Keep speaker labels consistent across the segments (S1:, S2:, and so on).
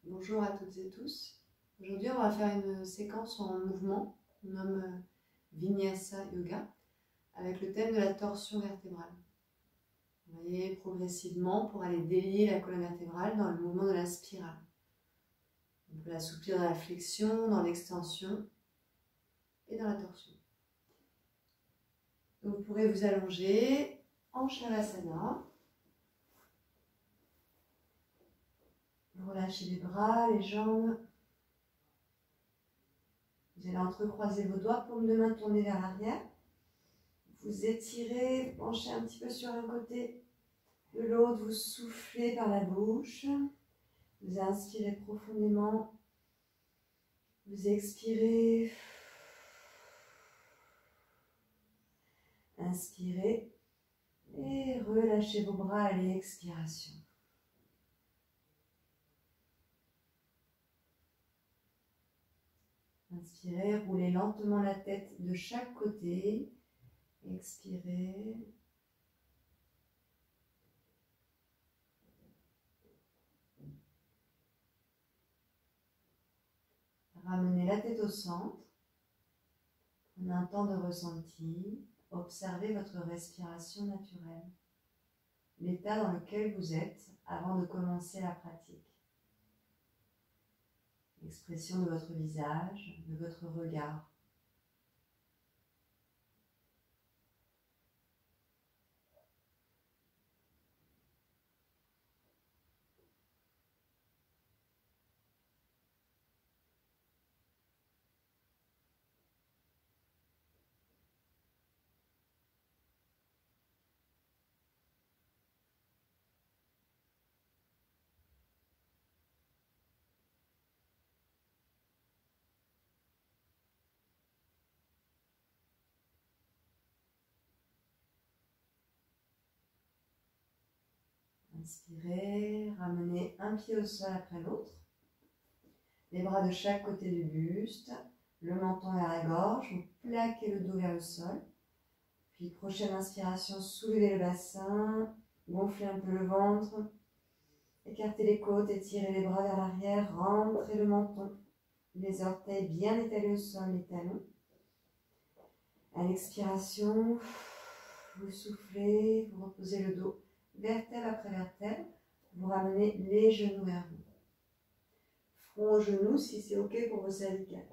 S1: Bonjour à toutes et tous. Aujourd'hui, on va faire une séquence en mouvement, on nomme Vinyasa Yoga, avec le thème de la torsion vertébrale. Vous voyez, progressivement pour aller délier la colonne vertébrale dans le mouvement de la spirale. On peut l'assouplir dans la flexion, dans l'extension et dans la torsion. Donc, vous pourrez vous allonger en Shavasana. Vous relâchez les bras, les jambes. Vous allez entrecroiser vos doigts, paume de main tournée vers l'arrière. Vous étirez, vous penchez un petit peu sur un côté de l'autre, vous soufflez par la bouche. Vous inspirez profondément. Vous expirez. Inspirez. Et relâchez vos bras à l'expiration. Inspirez, roulez lentement la tête de chaque côté. Expirez. Ramenez la tête au centre. Prenez un temps de ressenti. Observez votre respiration naturelle. L'état dans lequel vous êtes avant de commencer la pratique. L'expression de votre visage, de votre regard. Inspirez, ramenez un pied au sol après l'autre. Les bras de chaque côté du buste, le menton vers la gorge, vous plaquez le dos vers le sol. Puis prochaine inspiration, soulevez le bassin, gonflez un peu le ventre, écartez les côtes, étirez les bras vers l'arrière, rentrez le menton, les orteils bien étalés au sol, les talons. À l'expiration, vous soufflez, vous reposez le dos vertèbre après vertèbre, vous ramenez les genoux vers vous. Front aux genoux si c'est ok pour vos cervicales.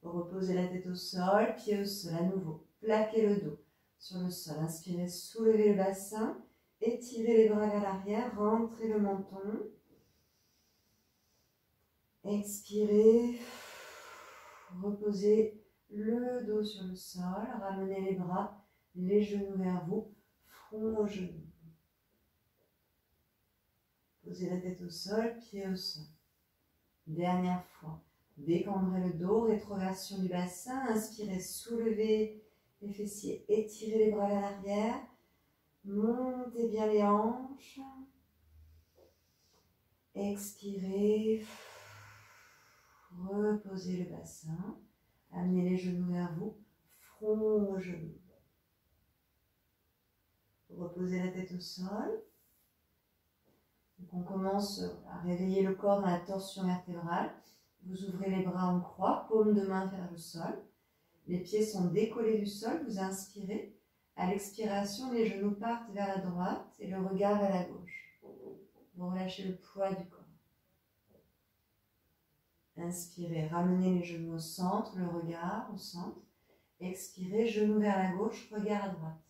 S1: Reposez la tête au sol, pied au sol à nouveau. Plaquez le dos sur le sol. Inspirez, soulevez le bassin, étirez les bras vers l'arrière, rentrez le menton. Expirez, reposez le dos sur le sol, ramenez les bras, les genoux vers vous, front aux genoux. Posez la tête au sol, pied au sol. Dernière fois. Décambrez le dos, rétroversion du bassin. Inspirez, soulevez les fessiers, étirez les bras vers l'arrière. Montez bien les hanches. Expirez. Reposez le bassin. Amenez les genoux vers vous, front aux genoux. Reposez la tête au sol. Donc on commence à réveiller le corps dans la torsion vertébrale. Vous ouvrez les bras en croix, paume de main vers le sol. Les pieds sont décollés du sol, vous inspirez. À l'expiration, les genoux partent vers la droite et le regard vers la gauche. Vous relâchez le poids du corps. Inspirez, ramenez les genoux au centre, le regard au centre. Expirez, genoux vers la gauche, regard à droite.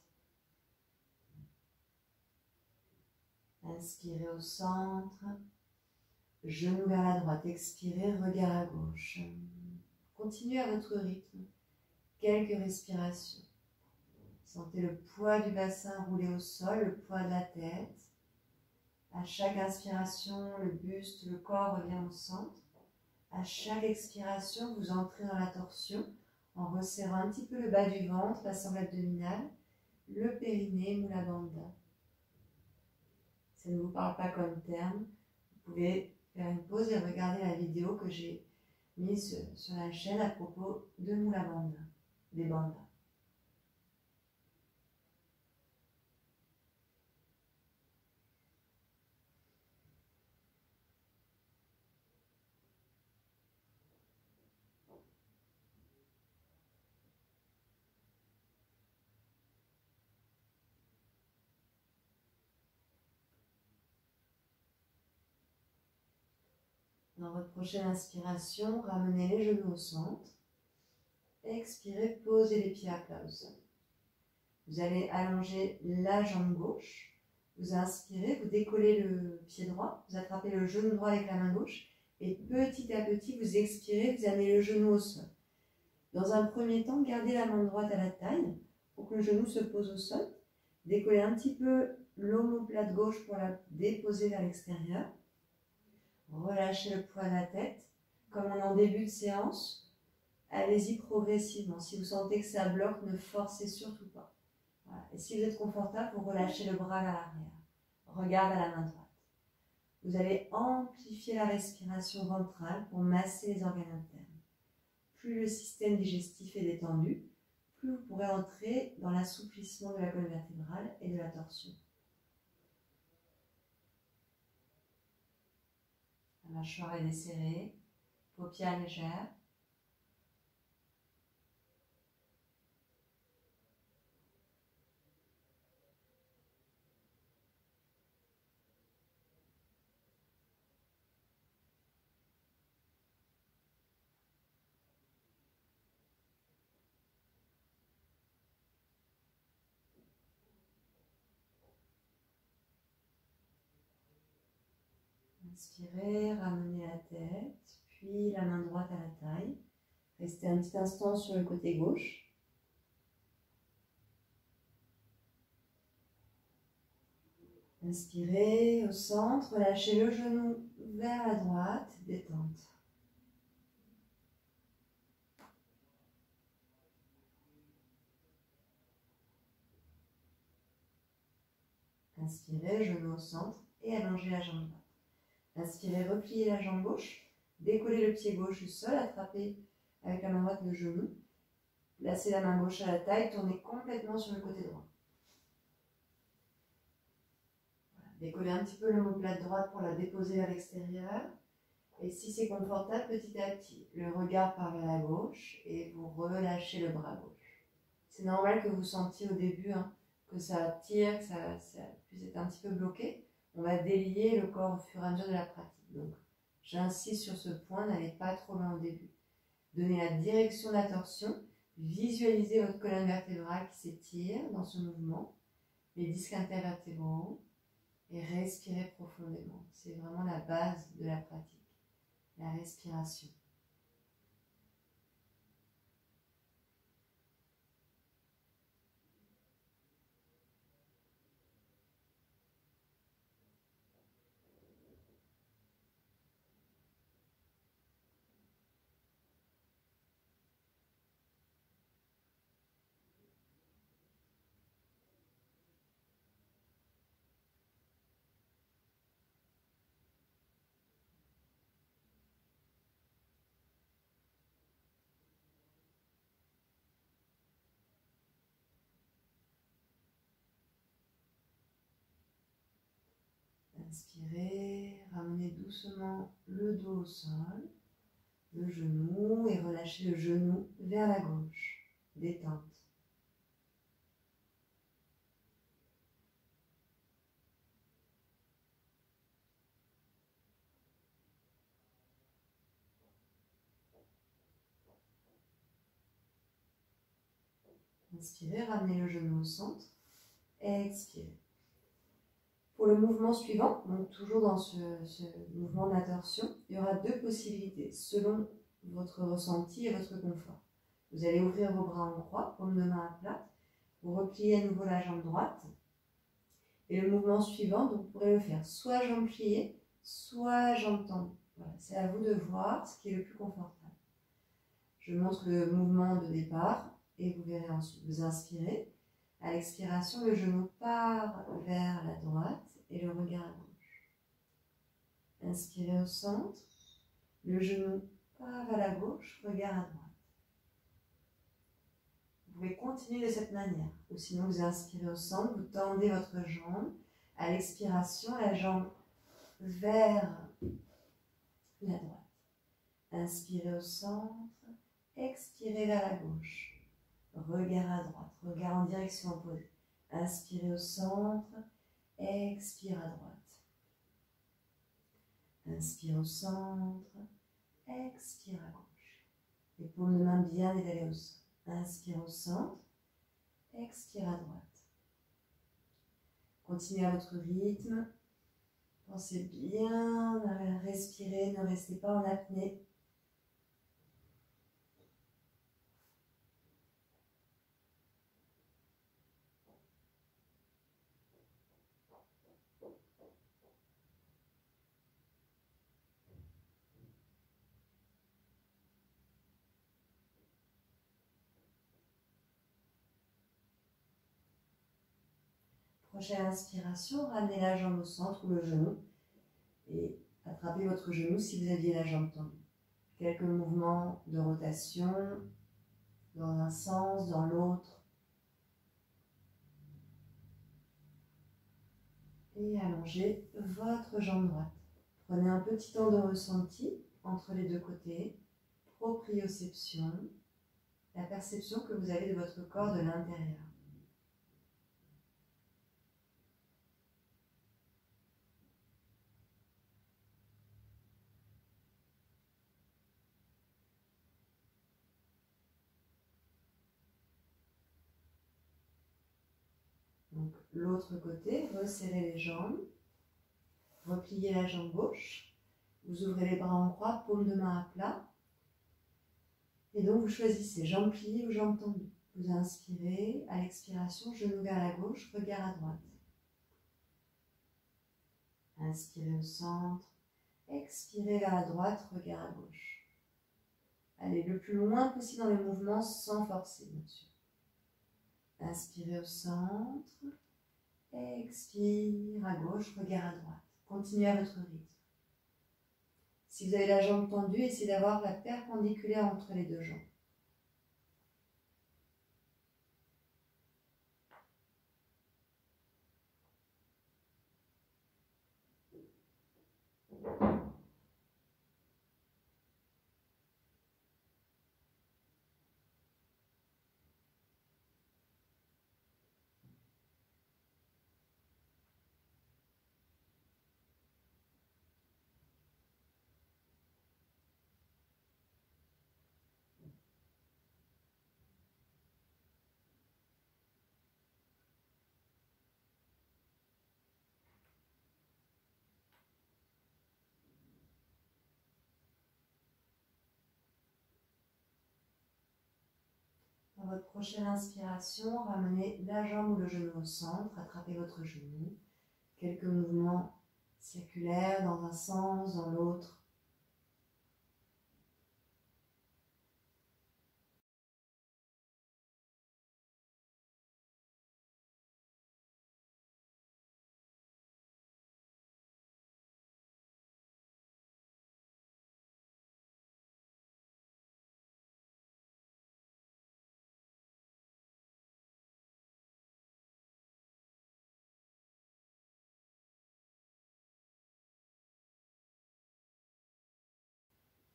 S1: Inspirez au centre, genoux vers la droite, expirez, regard à gauche. Continuez à votre rythme, quelques respirations. Sentez le poids du bassin rouler au sol, le poids de la tête. À chaque inspiration, le buste, le corps revient au centre. À chaque expiration, vous entrez dans la torsion en resserrant un petit peu le bas du ventre, la sangle abdominale, le périnée, Mula Bandha. Ça ne vous parle pas comme terme, vous pouvez faire une pause et regarder la vidéo que j'ai mise sur la chaîne à propos de Mula Bandha, des bandhas. Dans votre prochaine inspiration, ramenez les genoux au centre. Expirez, posez les pieds à plat au sol. Vous allez allonger la jambe gauche. Vous inspirez, vous décollez le pied droit, vous attrapez le genou droit avec la main gauche et petit à petit, vous expirez, vous amenez le genou au sol. Dans un premier temps, gardez la main droite à la taille pour que le genou se pose au sol. Décollez un petit peu l'omoplate gauche pour la déposer vers l'extérieur. Relâchez le poids de la tête. Comme on est en début de séance, allez-y progressivement. Si vous sentez que ça bloque, ne forcez surtout pas. Voilà. Et si vous êtes confortable, vous relâchez le bras vers l'arrière. Regard à la main droite. Vous allez amplifier la respiration ventrale pour masser les organes internes. Plus le système digestif est détendu, plus vous pourrez entrer dans l'assouplissement de la colonne vertébrale et de la torsion. La mâchoire est desserrée, paupières légères. Inspirez, ramenez la tête, puis la main droite à la taille. Restez un petit instant sur le côté gauche. Inspirez au centre, lâchez le genou vers la droite, détente. Inspirez, genou au centre et allongez la jambe droite. Inspirez, repliez la jambe gauche, décollez le pied gauche du sol, attrapez avec la main droite le genou, placez la main gauche à la taille, tournez complètement sur le côté droit. Voilà. Décollez un petit peu l'omoplate droite pour la déposer vers l'extérieur. Et si c'est confortable, petit à petit, le regard part vers la gauche et vous relâchez le bras gauche. C'est normal que vous sentiez au début que ça tire, que ça puisse être un petit peu bloqué. On va délier le corps au fur et à mesure de la pratique. Donc, j'insiste sur ce point, n'allez pas trop loin au début. Donnez la direction de la torsion, visualisez votre colonne vertébrale qui s'étire dans ce mouvement, les disques intervertébraux, et respirez profondément. C'est vraiment la base de la pratique, la respiration. Inspirez, ramenez doucement le dos au sol, le genou et relâchez le genou vers la gauche. Détente. Inspirez, ramenez le genou au centre. Expirez. Pour le mouvement suivant, donc toujours dans ce mouvement de la torsion, il y aura deux possibilités selon votre ressenti et votre confort. Vous allez ouvrir vos bras en croix, paume de main à plat. Vous repliez à nouveau la jambe droite. Et le mouvement suivant, donc vous pourrez le faire soit jambe pliée, soit jambe tendue. Voilà, c'est à vous de voir ce qui est le plus confortable. Je montre le mouvement de départ et vous verrez ensuite. Vous inspirez. À l'expiration, le genou part vers la droite et le regard à gauche. Inspirez au centre. Le genou part vers la gauche, regard à droite. Vous pouvez continuer de cette manière. Ou sinon, vous inspirez au centre, vous tendez votre jambe. À l'expiration, la jambe vers la droite. Inspirez au centre. Expirez vers la gauche. Regard à droite, regard en direction opposée. Inspirez au centre, expire à droite. Inspire au centre, expire à gauche. Les paumes de main bien étalées au sol. Inspire au centre, expire à droite. Continuez à votre rythme. Pensez bien à respirer, ne restez pas en apnée. Prochaine inspiration, ramenez la jambe au centre ou le genou et attrapez votre genou si vous aviez la jambe tendue. Quelques mouvements de rotation dans un sens, dans l'autre. Et allongez votre jambe droite. Prenez un petit temps de ressenti entre les deux côtés. Proprioception, la perception que vous avez de votre corps de l'intérieur. Donc l'autre côté, resserrez les jambes, repliez la jambe gauche, vous ouvrez les bras en croix, paume de main à plat, et donc vous choisissez jambes pliées ou jambes tendues. Vous inspirez, à l'expiration, genou vers la gauche, regard à droite. Inspirez au centre, expirez vers la droite, regard à gauche. Allez le plus loin possible dans les mouvements sans forcer, bien sûr. Inspirez au centre, expire à gauche, regard à droite. Continuez à votre rythme. Si vous avez la jambe tendue, essayez d'avoir la perpendiculaire entre les deux jambes. Dans votre prochaine inspiration, ramenez la jambe ou le genou au centre, attrapez votre genou. Quelques mouvements circulaires dans un sens, dans l'autre.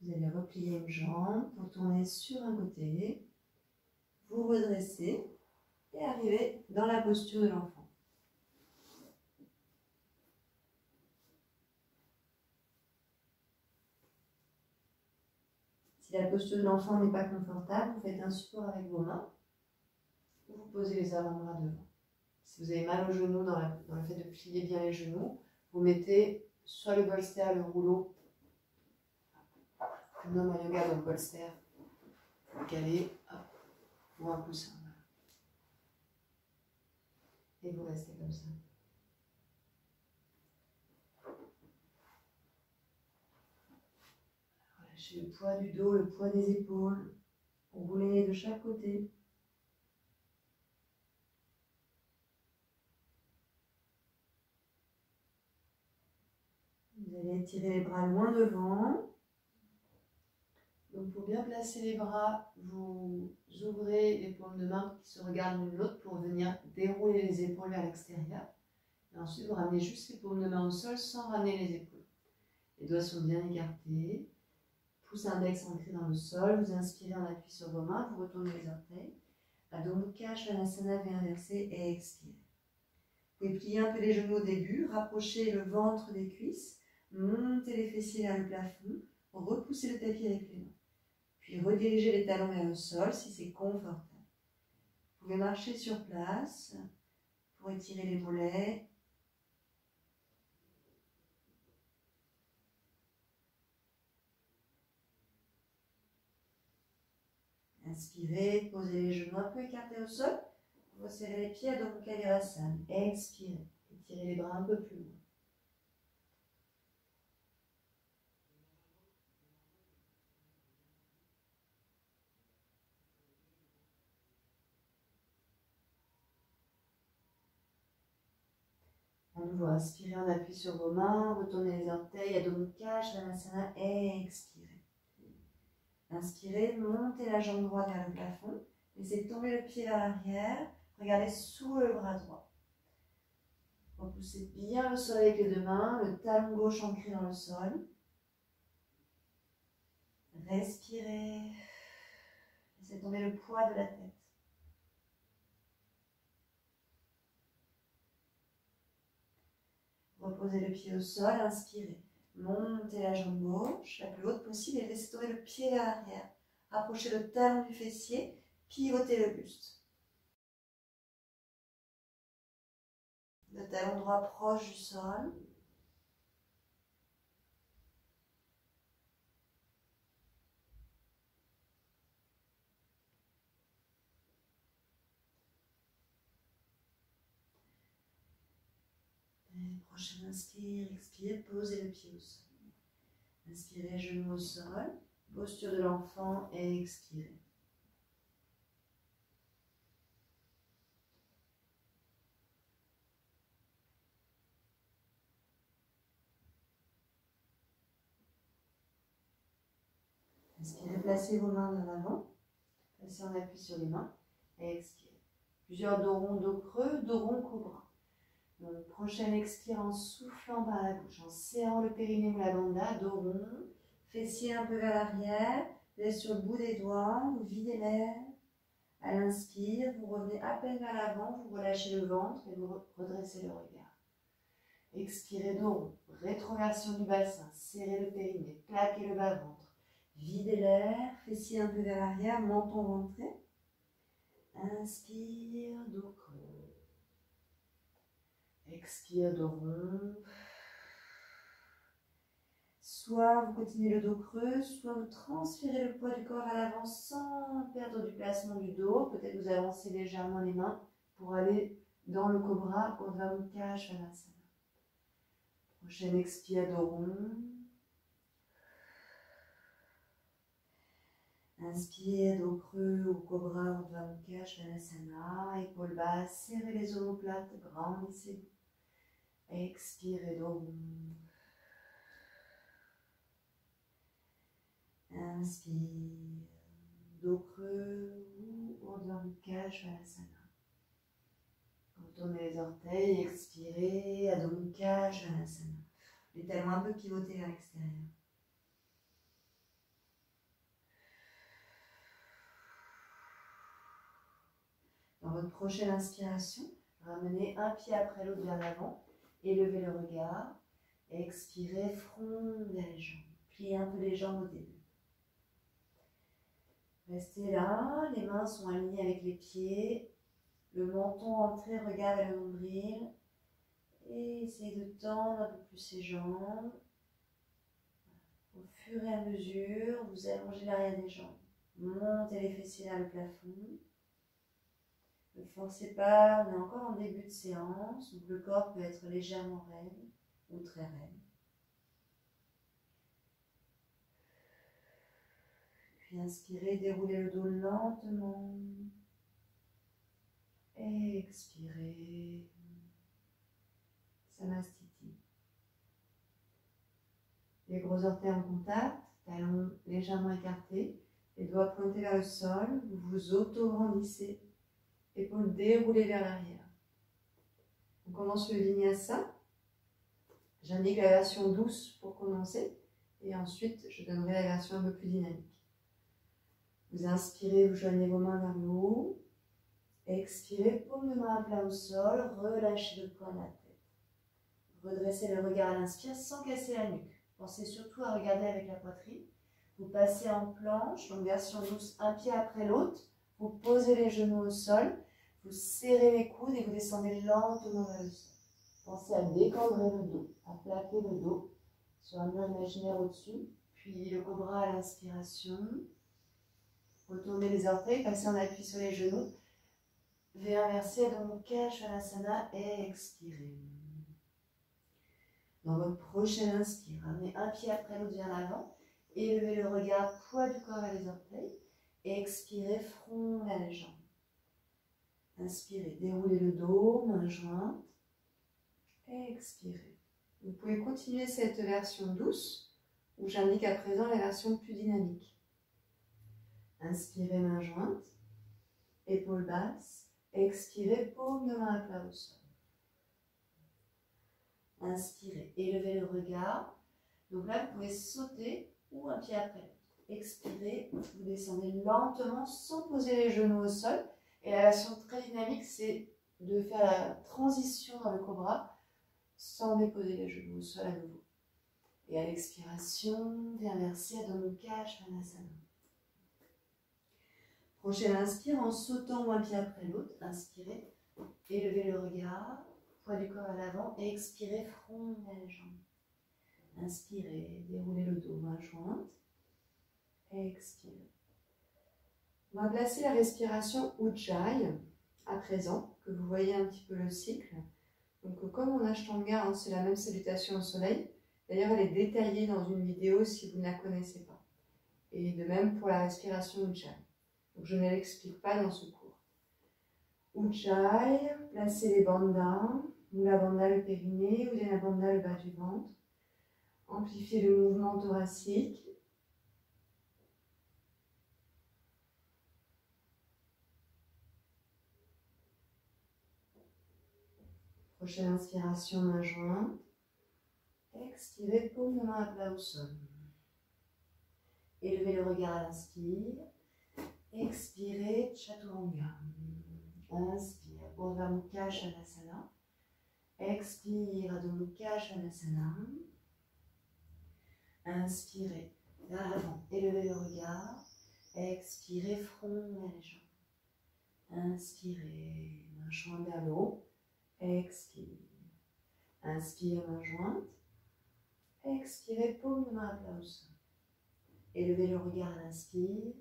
S1: Vous allez replier une jambe pour tourner sur un côté, vous redressez et arriver dans la posture de l'enfant. Si la posture de l'enfant n'est pas confortable, vous faites un support avec vos mains ou vous posez les avant-bras devant. Si vous avez mal au genou dans le fait de plier bien les genoux, vous mettez soit le bolster, le rouleau, comme dans mon yoga, donc bolster, vous calez, hop, ou un coussin. Et vous restez comme ça. Relâchez le poids du dos, le poids des épaules. Roulez de chaque côté. Vous allez étirer les bras loin devant. Donc pour bien placer les bras, vous ouvrez les paumes de main qui se regardent l'une l'autre pour venir dérouler les épaules vers l'extérieur. Et ensuite, vous ramenez juste les paumes de main au sol sans ramener les épaules. Les doigts sont bien écartés. Pouce index ancré dans le sol. Vous inspirez en appui sur vos mains. Vous retournez les orteils. Adho Mukha Svanasana, V inversé et expirez. Vous pouvez plier un peu les genoux au début. Rapprochez le ventre des cuisses. Montez les fessiers vers le plafond, repoussez le tapis avec les mains. Puis redirigez les talons vers le sol si c'est confortable. Vous pouvez marcher sur place pour étirer les mollets. Inspirez, posez les genoux un peu écartés au sol. Resserrez les pieds à Adho Mukha Virasana. Expirez, étirez les bras un peu plus loin. À nouveau, inspirez, on appuie sur vos mains, retournez les orteils, Adho Mukha Svanasana, expirez. Inspirez, montez la jambe droite vers le plafond, laissez tomber le pied vers l'arrière, regardez sous le bras droit. Repoussez bien le sol avec les deux mains, le talon gauche ancré dans le sol. Respirez, laissez tomber le poids de la tête. Reposez le pied au sol, inspirez. Montez la jambe gauche, la plus haute possible, et laissez tomber le pied vers l'arrière. Rapprochez le talon du fessier, pivotez le buste. Le talon droit proche du sol. Prochain inspire, expire, posez le pied au sol. Inspirez, genoux au sol, posture de l'enfant et expirez. Inspirez, placez vos mains vers l'avant, placez en appui sur les mains et expirez. Plusieurs dos ronds, dos creux, dos rond, cobra. Donc, prochaine expire en soufflant par la bouche, en serrant le périnée ou la banda, dos rond, fessier un peu vers l'arrière, laissez sur le bout des doigts, vous videz l'air. À l'inspire, vous revenez à peine vers l'avant, vous relâchez le ventre et vous redressez le regard. Expirez, dos rond, rétroversion du bassin, serrez le périnée, plaquez le bas-ventre, videz l'air, fessier un peu vers l'arrière, menton rentré. Inspire, dos creux. Expire, dos rond. Soit vous continuez le dos creux, soit vous transférez le poids du corps à l'avant sans perdre du placement du dos. Peut-être vous avancez légèrement les mains pour aller dans le cobra, Urdhva Mukha Svanasana. Prochaine expire, dos rond. Inspire, dos creux ou cobra, Urdhva Mukha Svanasana. Épaules basses, serrez les omoplates, grandissez-vous. Expirez, dos rond. Inspire, dos creux ou Urdhva Mukha Svanasana. Retournez les orteils, expirez, Adho Mukha Svanasana. Les talons un peu pivotés vers l'extérieur. Dans votre prochaine inspiration, ramenez un pied après l'autre vers l'avant, élevez le regard, expirez, front vers les jambes. Pliez un peu les jambes au début. Restez là, les mains sont alignées avec les pieds, le menton rentré, regard vers le nombril. Et essayez de tendre un peu plus ses jambes. Au fur et à mesure, vous allongez l'arrière des jambes. Montez les fessiers vers le plafond. Ne forcez pas, on est encore en début de séance, donc le corps peut être légèrement raide ou très raide. Puis inspirez, déroulez le dos lentement. Expirez. Samastiti. Les gros orteils en contact, talons légèrement écartés, les doigts pointés vers le sol, vous vous auto-grandissez, épaules déroulées vers l'arrière. On commence le vinyasa. J'indique la version douce pour commencer, et ensuite je donnerai la version un peu plus dynamique. Vous inspirez, vous joignez vos mains vers le haut. Expirez, paume de main à plat au sol, relâchez le poids de la tête. Redressez le regard à l'inspire sans casser la nuque. Pensez surtout à regarder avec la poitrine. Vous passez en planche, donc version douce, un pied après l'autre. Vous posez les genoux au sol, vous serrez les coudes et vous descendez lentement vers le sol. Pensez à décambrer le dos, à plaquer le dos sur un mur imaginaire au-dessus. Puis le cobra à l'inspiration. Retournez les orteils, passez en appui sur les genoux. V inversé, Adho Mukha Svanasana et expirez. Dans votre prochaine inspire, ramenez un pied après l'autre vers l'avant. Élevez le regard, poids du corps vers les orteils. Et expirez, front vers les jambes. Inspirez, déroulez le dos, mains jointes. Et expirez. Vous pouvez continuer cette version douce, où j'indique à présent la version plus dynamique. Inspirez, mains jointes, épaules basses. Expirez, paume de main à plat au sol. Inspirez, élevez le regard. Donc là, vous pouvez sauter ou un pied après l'autre. Expirez, vous descendez lentement sans poser les genoux au sol. Et la version très dynamique, c'est de faire la transition dans le cobra sans déposer les genoux au sol à nouveau. Et à l'expiration, inversé, Adho Mukha Svanasana. Prochaine inspire en sautant ou un pied après l'autre. Inspirez, élevez le regard, poids du corps à l'avant. Et expirez, front vers les jambes. Inspirez, déroulez le dos, main jointe. Expirez. On va placer la respiration Ujjayi à présent, que vous voyez un petit peu le cycle. Donc comme en Ashtanga, hein, c'est la même salutation au soleil. D'ailleurs, elle est détaillée dans une vidéo si vous ne la connaissez pas. Et de même pour la respiration Ujjayi. Donc je ne l'explique pas dans ce cours. Ujjayi, placez les bandhas, Mula Bandha le périnée, Uddiyana Bandha le bas du ventre. Amplifiez le mouvement thoracique. Prochaine inspiration, main jointe. Expirez, paume de main à plat au sol. Élevez le regard à l'inspire. Expirez, Chaturanga. Inspire, Urdhva Mukha Svanasana. Expire, Adho Mukha Svanasana. Inspirez, vers l'avant, élevez le regard. Expirez, front vers les jambes. Inspirez, main jointe vers le haut. Expire. Inspire, main jointe. Expirez, paume de main à plat au sol. Élevez le regard à l'inspire.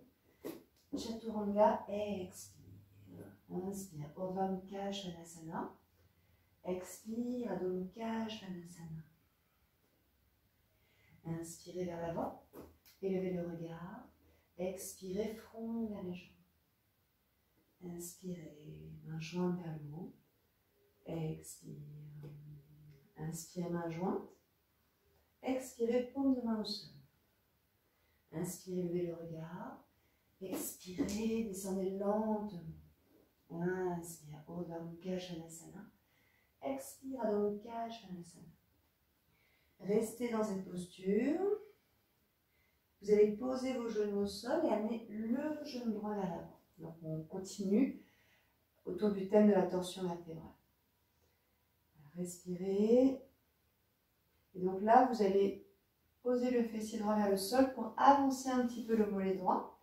S1: Chaturanga, expire. Inspire, Urdhva Mukha Svanasana. Expire, Adho Mukha Svanasana. Inspirez vers l'avant. Élevez le regard. Expirez, front vers les jambes. Inspirez, main jointe vers le haut. Expire. Inspire, main jointe. Expirez, paume de main au sol. Inspirez, levez le regard. Expirez, descendez lentement. Inspire, Urdhva Mukha Svanasana. Expire, Adho Mukha Svanasana. Restez dans cette posture. Vous allez poser vos genoux au sol et amener le genou droit vers l'avant. Donc on continue autour du thème de la torsion vertébrale. Respirez. Et donc là, vous allez poser le fessier droit vers le sol pour avancer un petit peu le mollet droit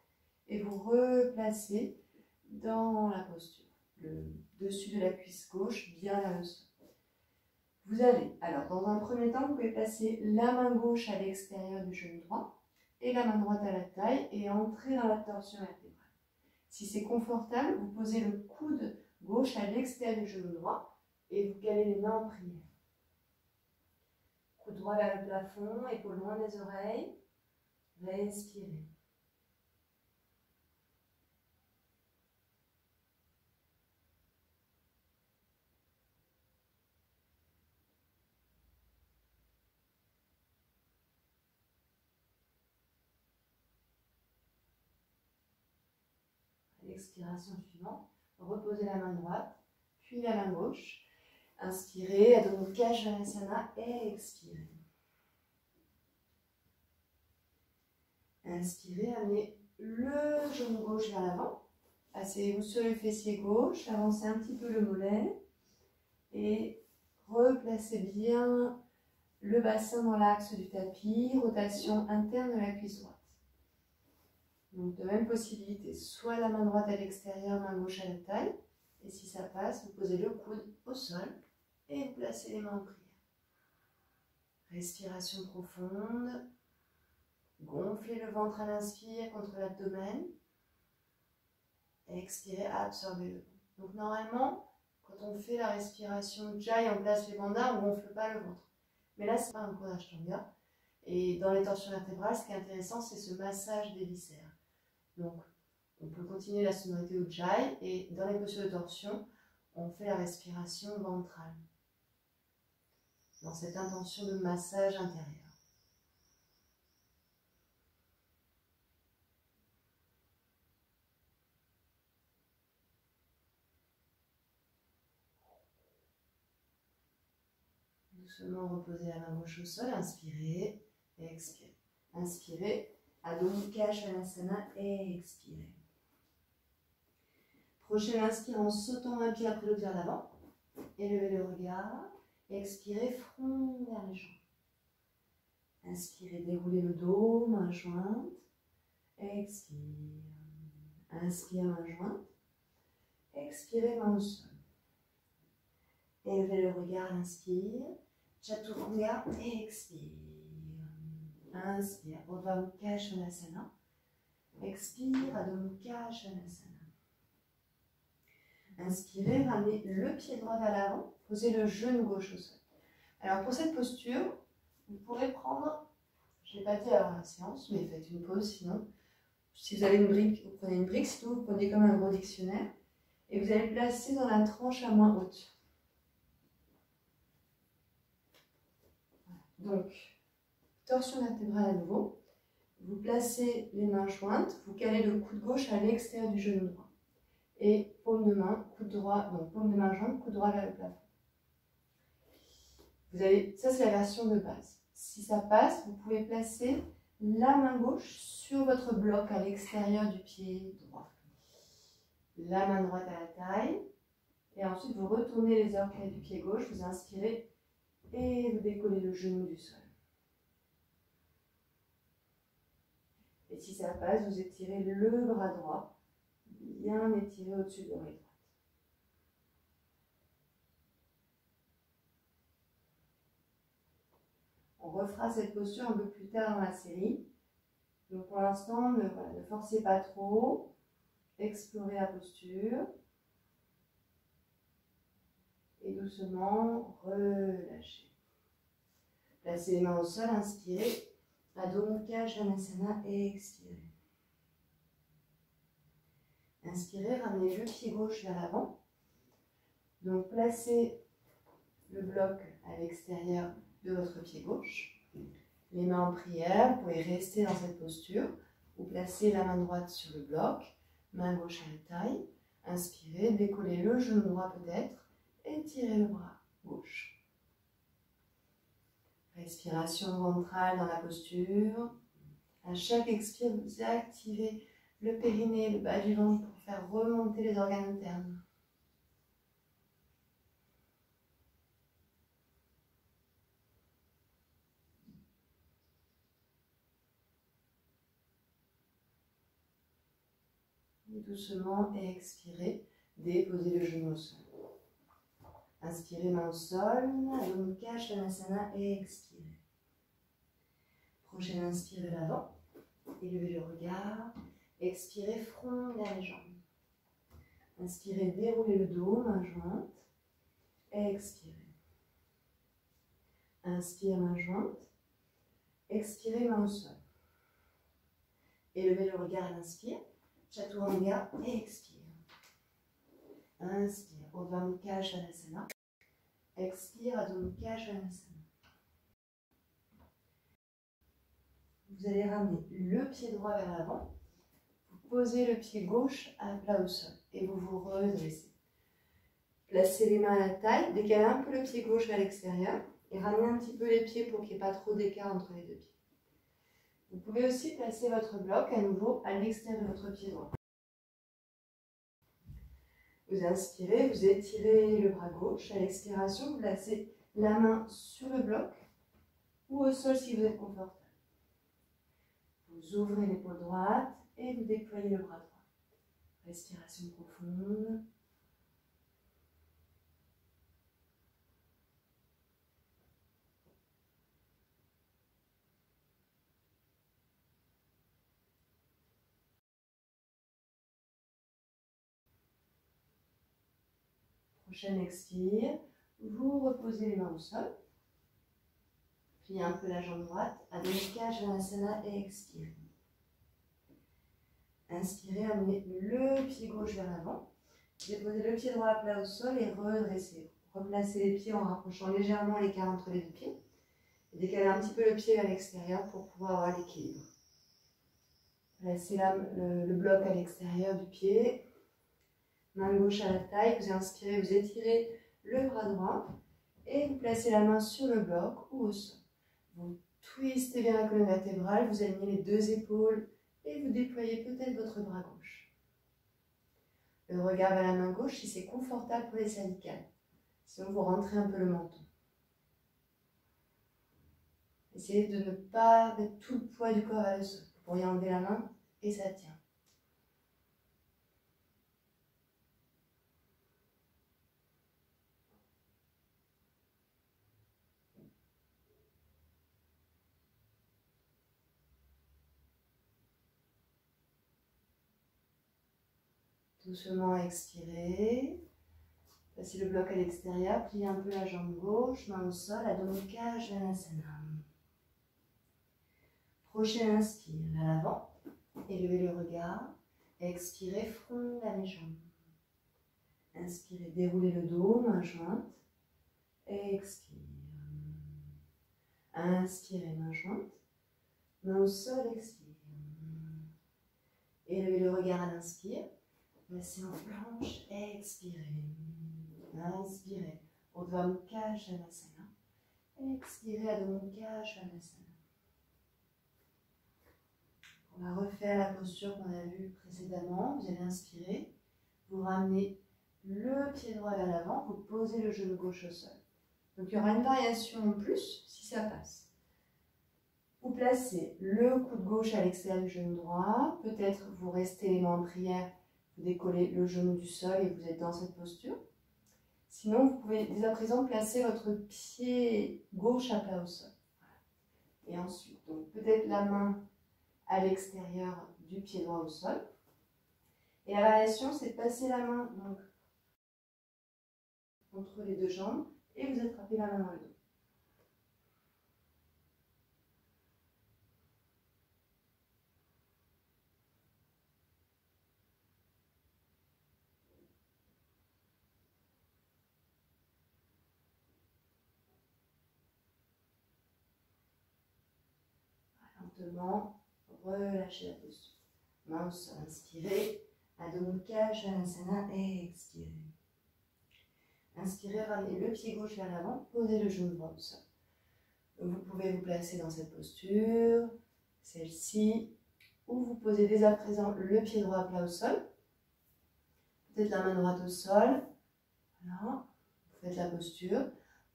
S1: et vous replacer dans la posture. Le dessus de la cuisse gauche bien vers le sol. Vous allez, alors dans un premier temps, vous pouvez placer la main gauche à l'extérieur du genou droit et la main droite à la taille et entrer dans la torsion vertébrale. Si c'est confortable, vous posez le coude gauche à l'extérieur du genou droit et vous calez les mains en prière. Coude droit vers le plafond, épaules loin des oreilles. Respirez. L'expiration suivante, reposez la main droite, puis la main gauche. Inspirez, Adho Mukha Svanasana et expirez. Inspirez, amenez le genou gauche vers l'avant. Asseyez-vous sur le fessier gauche, avancez un petit peu le mollet et replacez bien le bassin dans l'axe du tapis, rotation interne de la cuisse droite. Donc de même possibilité, soit la main droite à l'extérieur, main gauche à la taille, et si ça passe, vous posez le coude au sol et vous placez les mains en prière. Respiration profonde, gonflez le ventre à l'inspire contre l'abdomen, expirez, absorbez le ventre. Donc normalement, quand on fait la respiration Jai, on place les bandas, on ne gonfle pas le ventre. Mais là, ce n'est pas un cours d'Ashtanga. Et dans les torsions vertébrales, ce qui est intéressant, c'est ce massage des viscères. Donc, on peut continuer la sonorité au Jai, et dans les postures de torsion, on fait la respiration ventrale. Dans cette intention de massage intérieur. Doucement reposez la main gauche au sol, inspirez et expirez. Inspirez, Adho Mukha Svanasana et expirez. Prochaine inspire en sautant un pied après l'autre vers l'avant. Élevez le regard. Expirez, front vers les jambes. Inspirez, déroulez le dos, main jointe. Expire. Inspire, main jointe. Expirez, main au sol. Élevez le regard, inspire. Chaturanga et expire. Inspire, Urdhva Mukha Svanasana. Expire, Adho Mukha Svanasana. Inspirez, ramenez le pied droit vers l'avant, posez le genou gauche au sol. Alors pour cette posture, vous pourrez prendre, je ne l'ai pas dit avant la séance, mais faites une pause sinon. Si vous avez une brique, vous prenez une brique, sinon vous prenez comme un gros dictionnaire et vous allez le placer dans la tranche à main haute. Voilà. Donc, torsion vertébrale à nouveau. Vous placez les mains jointes, vous calez le coude gauche à l'extérieur du genou droit. Et paume de main, coude droit, donc paume de main jointe, coude droit vers le plafond. Vous avez, ça c'est la version de base. Si ça passe, vous pouvez placer la main gauche sur votre bloc à l'extérieur du pied droit. La main droite à la taille. Et ensuite vous retournez les orteils du pied gauche, vous inspirez et vous décollez le genou du sol. Et si ça passe, vous étirez le bras droit. Bien étiré au-dessus de l'oreille droite. On refera cette posture un peu plus tard dans la série. Donc pour l'instant, ne forcez pas trop. Explorez la posture. Et doucement, relâchez. Placez les mains au sol, inspirez. Adho Mukha Svanasana et expirez. Inspirez, ramenez le pied gauche vers l'avant. Donc placez le bloc à l'extérieur de votre pied gauche. Les mains en prière, vous pouvez rester dans cette posture. Vous placez la main droite sur le bloc, main gauche à la taille. Inspirez, décollez le genou droit peut-être, étirez le bras gauche. Respiration ventrale dans la posture. À chaque expire, vous activez le périnée, le bas du ventre pour faire remonter les organes internes. Et doucement, expirez, déposez le genou au sol. Inspirez, main au sol, Adho Mukha Svanasana et expirez. Prochaine inspire de l'avant, élevez le regard. Expirez, front vers les jambes. Inspirez, déroulez le dos, main jointe. Expirez. Inspire, main jointe. Expirez, main au sol. Élevez le regard à l'inspire. Chaturanga et expire. Inspire, Urdhva Mukha Svanasana. Expire, Adho Mukha Svanasana. Vous allez ramener le pied droit vers l'avant. Posez le pied gauche à plat au sol et vous vous redressez. Placez les mains à la taille, décalez un peu le pied gauche vers l'extérieur et ramenez un petit peu les pieds pour qu'il n'y ait pas trop d'écart entre les deux pieds. Vous pouvez aussi placer votre bloc à nouveau à l'extérieur de votre pied droit. Vous inspirez, vous étirez le bras gauche. À l'expiration, vous placez la main sur le bloc ou au sol si vous êtes confortable. Vous ouvrez l'épaule droite et vous déployez le bras droit. Respiration profonde. Prochaine expire, vous reposez les mains au sol. Pliez un peu la jambe droite, Adho Mukha Svanasana et expirez. Inspirez, amenez le pied gauche vers l'avant. Déposez le pied droit à plat au sol et redressez. Replacez les pieds en rapprochant légèrement l'écart entre les deux pieds. Et décalez un petit peu le pied vers l'extérieur pour pouvoir avoir l'équilibre. Placez le bloc à l'extérieur du pied. Main gauche à la taille. Vous inspirez, vous étirez le bras droit. Et vous placez la main sur le bloc ou au sol. Vous twistez bien la colonne vertébrale. Vous alignez les deux épaules. Et vous déployez peut-être votre bras gauche. Le regard vers la main gauche si c'est confortable pour les cervicales. Sinon, vous rentrez un peu le menton. Essayez de ne pas mettre tout le poids du corps vers le sol. Vous pourriez enlever la main et ça tient. Doucement expirez. Passez le bloc à l'extérieur, pliez un peu la jambe gauche, main au sol, Adho Mukha Svanasana. Prochaine inspire, vers l'avant, élevez le regard, expirez, front vers les jambes. Inspirez, déroulez le dos, main jointe, expire. Inspirez, main jointe, main au sol, expire. Élevez le regard à l'inspire, placez en planche, expirez. Inspirez, Urdhva Mukha Svanasana. Expirez, Adho Mukha Svanasana. On va refaire la posture qu'on a vue précédemment. Vous allez inspirer, vous ramenez le pied droit vers l'avant, vous posez le genou gauche au sol. Donc il y aura une variation en plus si ça passe. Vous placez le coude gauche à l'extérieur du genou droit. Peut-être vous restez les mains en prière, vous décollez le genou du sol et vous êtes dans cette posture. Sinon, vous pouvez dès à présent placer votre pied gauche à plat au sol. Et ensuite, donc peut-être la main à l'extérieur du pied droit au sol. Et la variation, c'est de passer la main donc, entre les deux jambes et vous attrapez la main dans le dos. Lentement, relâchez la posture. Main au sol, inspirez. Adho Mukha Svanasana et expirez. Inspirez, ramenez le pied gauche vers l'avant, posez le genou droit au sol. Vous pouvez vous placer dans cette posture, celle-ci, ou vous posez dès à présent le pied droit plat au sol. Peut-être la main droite au sol. Voilà. Vous faites la posture.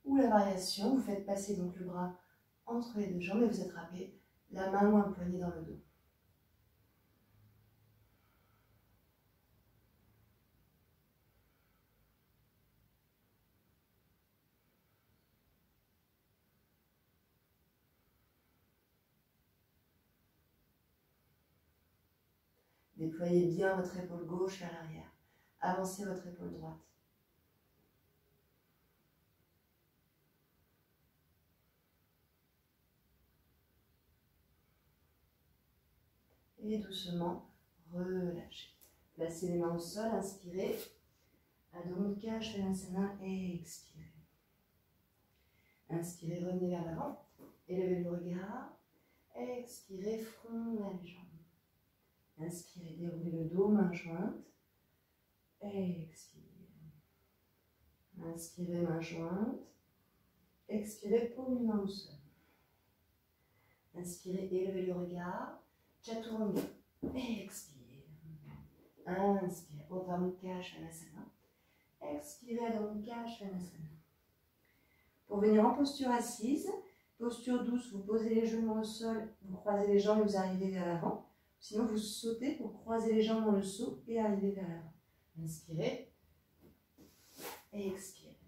S1: Ou la variation, vous faites passer donc le bras entre les deux jambes et vous attrapez la main ou un poignet dans le dos. Déployez bien votre épaule gauche vers l'arrière. Avancez votre épaule droite. Et doucement, relâchez. Placez les mains au sol, inspirez. Adho Mukha Svanasana et expirez. Inspirez, revenez vers l'avant. Élevez le regard. Expirez, front vers les jambes. Inspirez, déroulez le dos, main jointe. Expirez. Inspirez, main jointe. Expirez, paume des mains au sol. Inspirez, élevez le regard. Chaturanga. Expirez. Inspirez, Urdhva Mukha Svanasana. Expirez, Adho Mukha Svanasana. Pour venir en posture assise, Posture douce, vous posez les genoux au sol, vous croisez les jambes et vous arrivez vers l'avant. Sinon, vous sautez pour croiser les jambes dans le saut et arriver vers l'avant. Inspirez et expirez.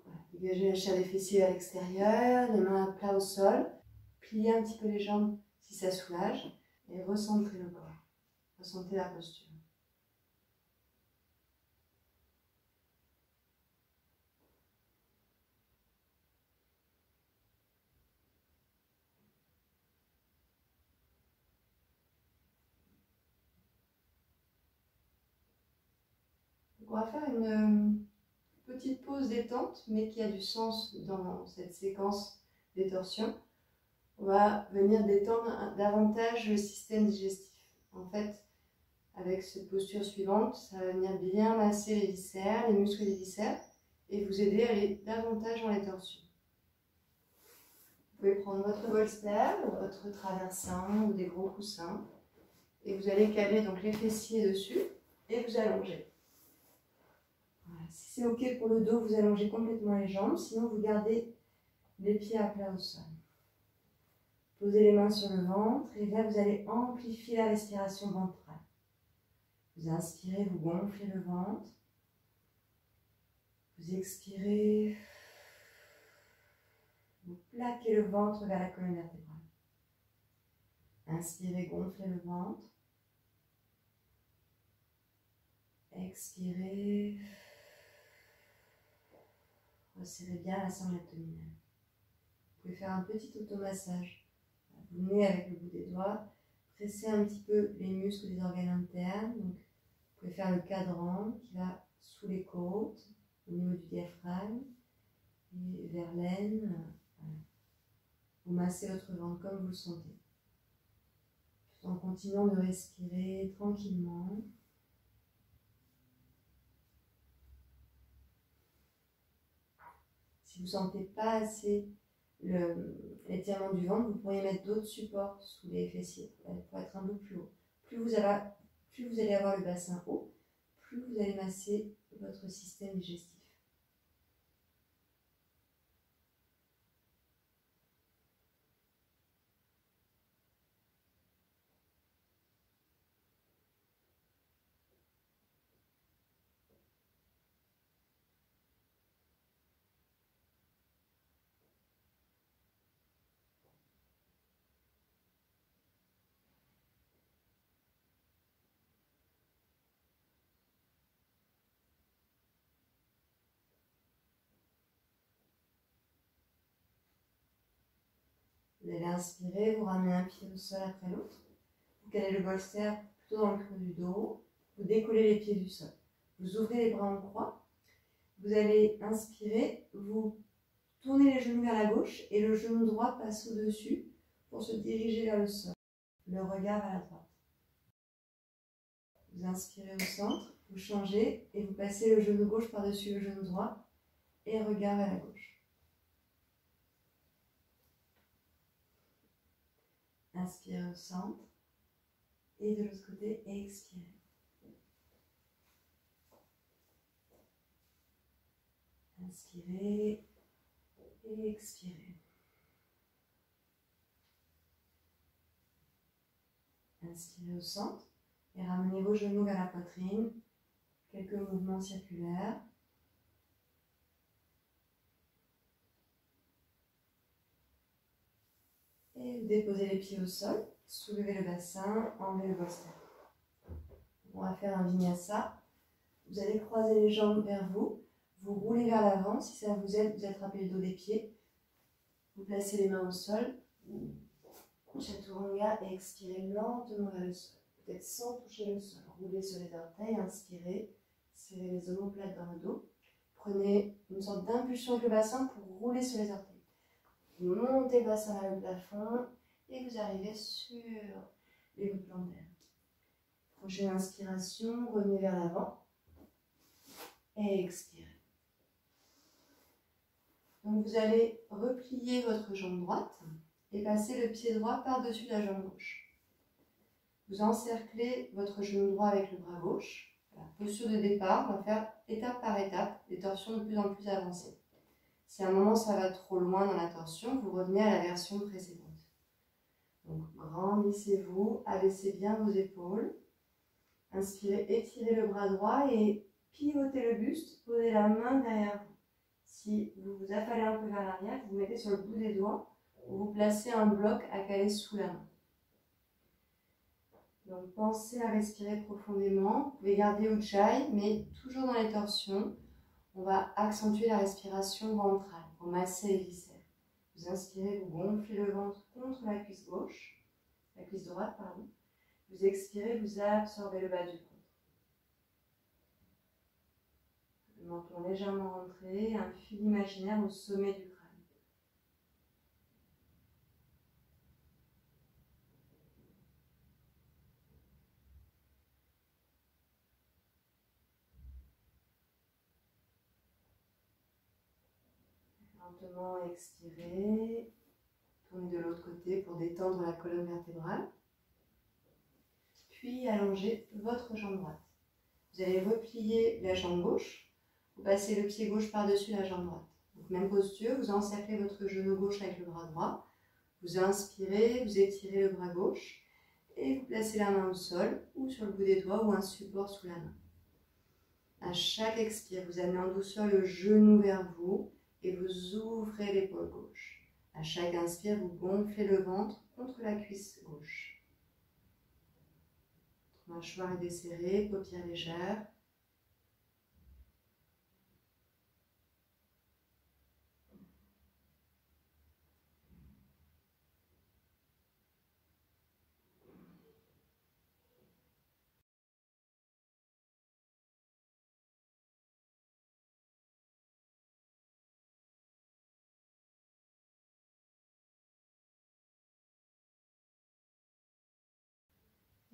S1: Voilà. Dégagez la chair des fessiers vers l'extérieur, les mains à plat au sol. Pliez un petit peu les jambes si ça soulage et recentrez le corps. Ressentez la posture. On va faire une petite pause détente, mais qui a du sens dans cette séquence des torsions. On va venir détendre davantage le système digestif. En fait, avec cette posture suivante, ça va venir bien masser les viscères, les muscles des viscères, et vous aider à aller davantage dans les torsions. Vous pouvez prendre votre bolster, votre traversin ou des gros coussins, et vous allez caler donc les fessiers dessus, et vous allongez. Voilà. Si c'est ok pour le dos, vous allongez complètement les jambes, sinon vous gardez les pieds à plat au sol. Posez les mains sur le ventre et là vous allez amplifier la respiration ventrale. Vous inspirez, vous gonflez le ventre. Vous expirez, vous plaquez le ventre vers la colonne vertébrale. Inspirez, gonflez le ventre. Expirez. Resserrez bien la sangle abdominale. Vous pouvez faire un petit automassage. Vous venez avec le bout des doigts, pressez un petit peu les muscles des organes internes. Donc, vous pouvez faire le cadran qui va sous les côtes, au niveau du diaphragme, et vers l'aine. Voilà. Vous massez votre ventre comme vous le sentez. Tout en continuant de respirer tranquillement. Si vous ne sentez pas assez l'étirement du ventre, vous pourriez mettre d'autres supports sous les fessiers pour être un peu plus haut. Plus vous allez avoir le bassin haut, plus vous allez masser votre système digestif. Vous allez inspirer, vous ramenez un pied au sol après l'autre. Vous calez le bolster plutôt dans le creux du dos. Vous décollez les pieds du sol. Vous ouvrez les bras en croix. Vous allez inspirer, vous tournez les genoux vers la gauche et le genou droit passe au-dessus pour se diriger vers le sol. Le regard à la droite. Vous inspirez au centre, vous changez et vous passez le genou gauche par-dessus le genou droit et regard vers la gauche. Inspirez au centre et de l'autre côté, expirez. Inspirez et expirez. Inspirez au centre et ramenez vos genoux vers la poitrine. Quelques mouvements circulaires. Et vous déposez les pieds au sol, soulevez le bassin, enlevez le bolster. On va faire un vinyasa. Vous allez croiser les jambes vers vous, vous roulez vers l'avant. Si ça vous aide, vous attrapez le dos des pieds. Vous placez les mains au sol. Chaturanga et expirez lentement vers le sol. Peut-être sans toucher le sol. Roulez sur les orteils, inspirez, serrez les omoplates dans le dos. Prenez une sorte d'impulsion avec le bassin pour rouler sur les orteils. Vous montez le bassin vers le plafond et vous arrivez sur les voûtes plantaires. Prochaine inspiration, revenez vers l'avant et expirez. Donc vous allez replier votre jambe droite et passer le pied droit par-dessus la jambe gauche. Vous encerclez votre genou droit avec le bras gauche. Posture de départ, on va faire étape par étape, des torsions de plus en plus avancées. Si à un moment ça va trop loin dans la torsion, vous revenez à la version précédente. Donc grandissez-vous, abaissez bien vos épaules. Inspirez, étirez le bras droit et pivotez le buste, posez la main derrière vous. Si vous vous affalez un peu vers l'arrière, vous mettez sur le bout des doigts ou vous placez un bloc à caler sous la main. Donc pensez à respirer profondément. Vous pouvez garder Ujjayi, mais toujours dans les torsions, on va accentuer la respiration ventrale pour masser les viscères. Vous inspirez, vous gonflez le ventre contre la cuisse gauche, la cuisse droite, pardon. Vous expirez, vous absorbez le bas du ventre. Le menton légèrement rentré, un fil imaginaire au sommet du crâne. Lentement expirez, tournez de l'autre côté pour détendre la colonne vertébrale. Puis allongez votre jambe droite. Vous allez replier la jambe gauche, vous passez le pied gauche par-dessus la jambe droite. Donc même posture, vous encerclez votre genou gauche avec le bras droit, vous inspirez, vous étirez le bras gauche et vous placez la main au sol ou sur le bout des doigts ou un support sous la main. À chaque expire, vous amenez en douceur le genou vers vous et vous ouvrez l'épaule gauche. À chaque inspire, vous gonflez le ventre contre la cuisse gauche. Mâchoire est desserrée, paupières légères.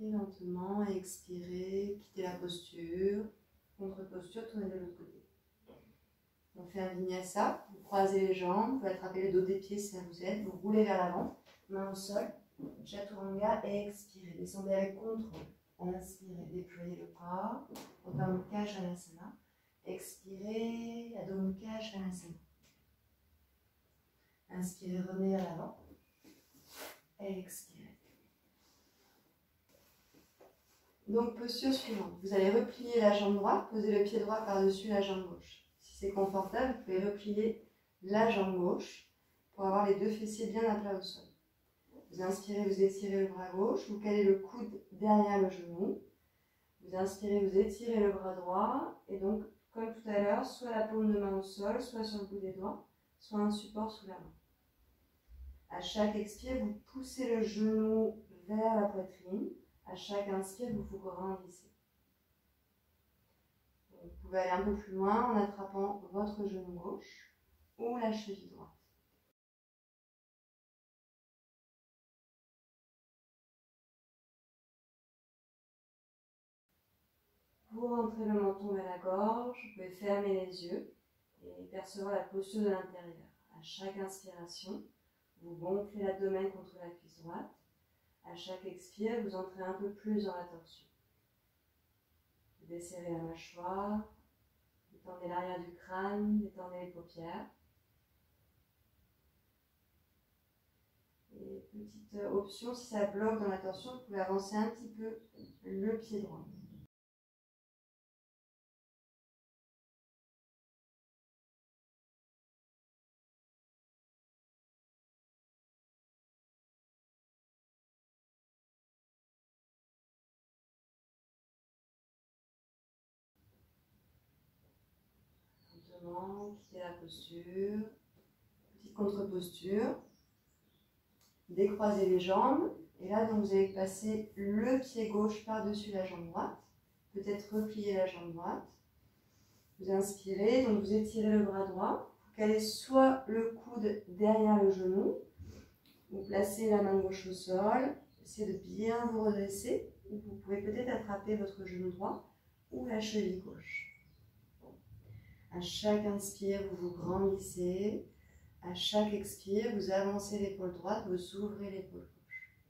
S1: Et lentement, expirez, quittez la posture, contre-posture, tournez de l'autre côté. On fait un vinyasa, vous croisez les jambes, vous attrapez le dos des pieds si ça vous aide, vous roulez vers l'avant, main au sol, chaturanga et expirez, descendez avec contrôle. Inspirez, déployez le bras, Adho Mukha Svanasana, expirez, Adho Mukha Svanasana. Inspirez, revenez à l'avant, et expirez. Donc posture suivante, vous allez replier la jambe droite, poser le pied droit par-dessus la jambe gauche. Si c'est confortable, vous pouvez replier la jambe gauche pour avoir les deux fessiers bien à plat au sol. Vous inspirez, vous étirez le bras gauche, vous calez le coude derrière le genou. Vous inspirez, vous étirez le bras droit et donc comme tout à l'heure, soit la paume de main au sol, soit sur le bout des doigts, soit un support sous la main. À chaque expire, vous poussez le genou vers la poitrine. À chaque inspire, vous vous grandissez. Vous pouvez aller un peu plus loin en attrapant votre genou gauche ou la cheville droite. Vous rentrez le menton vers la gorge, vous pouvez fermer les yeux et percevoir la posture de l'intérieur. À chaque inspiration, vous gonflez l'abdomen contre la cuisse droite. À chaque expire, vous entrez un peu plus dans la torsion. Vous desserrez la mâchoire, détendez l'arrière du crâne, détendez les paupières. Et petite option, si ça bloque dans la torsion, vous pouvez avancer un petit peu le pied droit. Lentement, quittez la posture. Petite contre-posture. Décroisez les jambes. Et là, donc, vous allez passer le pied gauche par-dessus la jambe droite. Peut-être replier la jambe droite. Vous inspirez, donc vous étirez le bras droit. Vous calez soit le coude derrière le genou. Vous placez la main gauche au sol. Essayez de bien vous redresser. Vous pouvez peut-être attraper votre genou droit ou la cheville gauche. À chaque inspire, vous vous grandissez. À chaque expire, vous avancez l'épaule droite, vous ouvrez l'épaule gauche.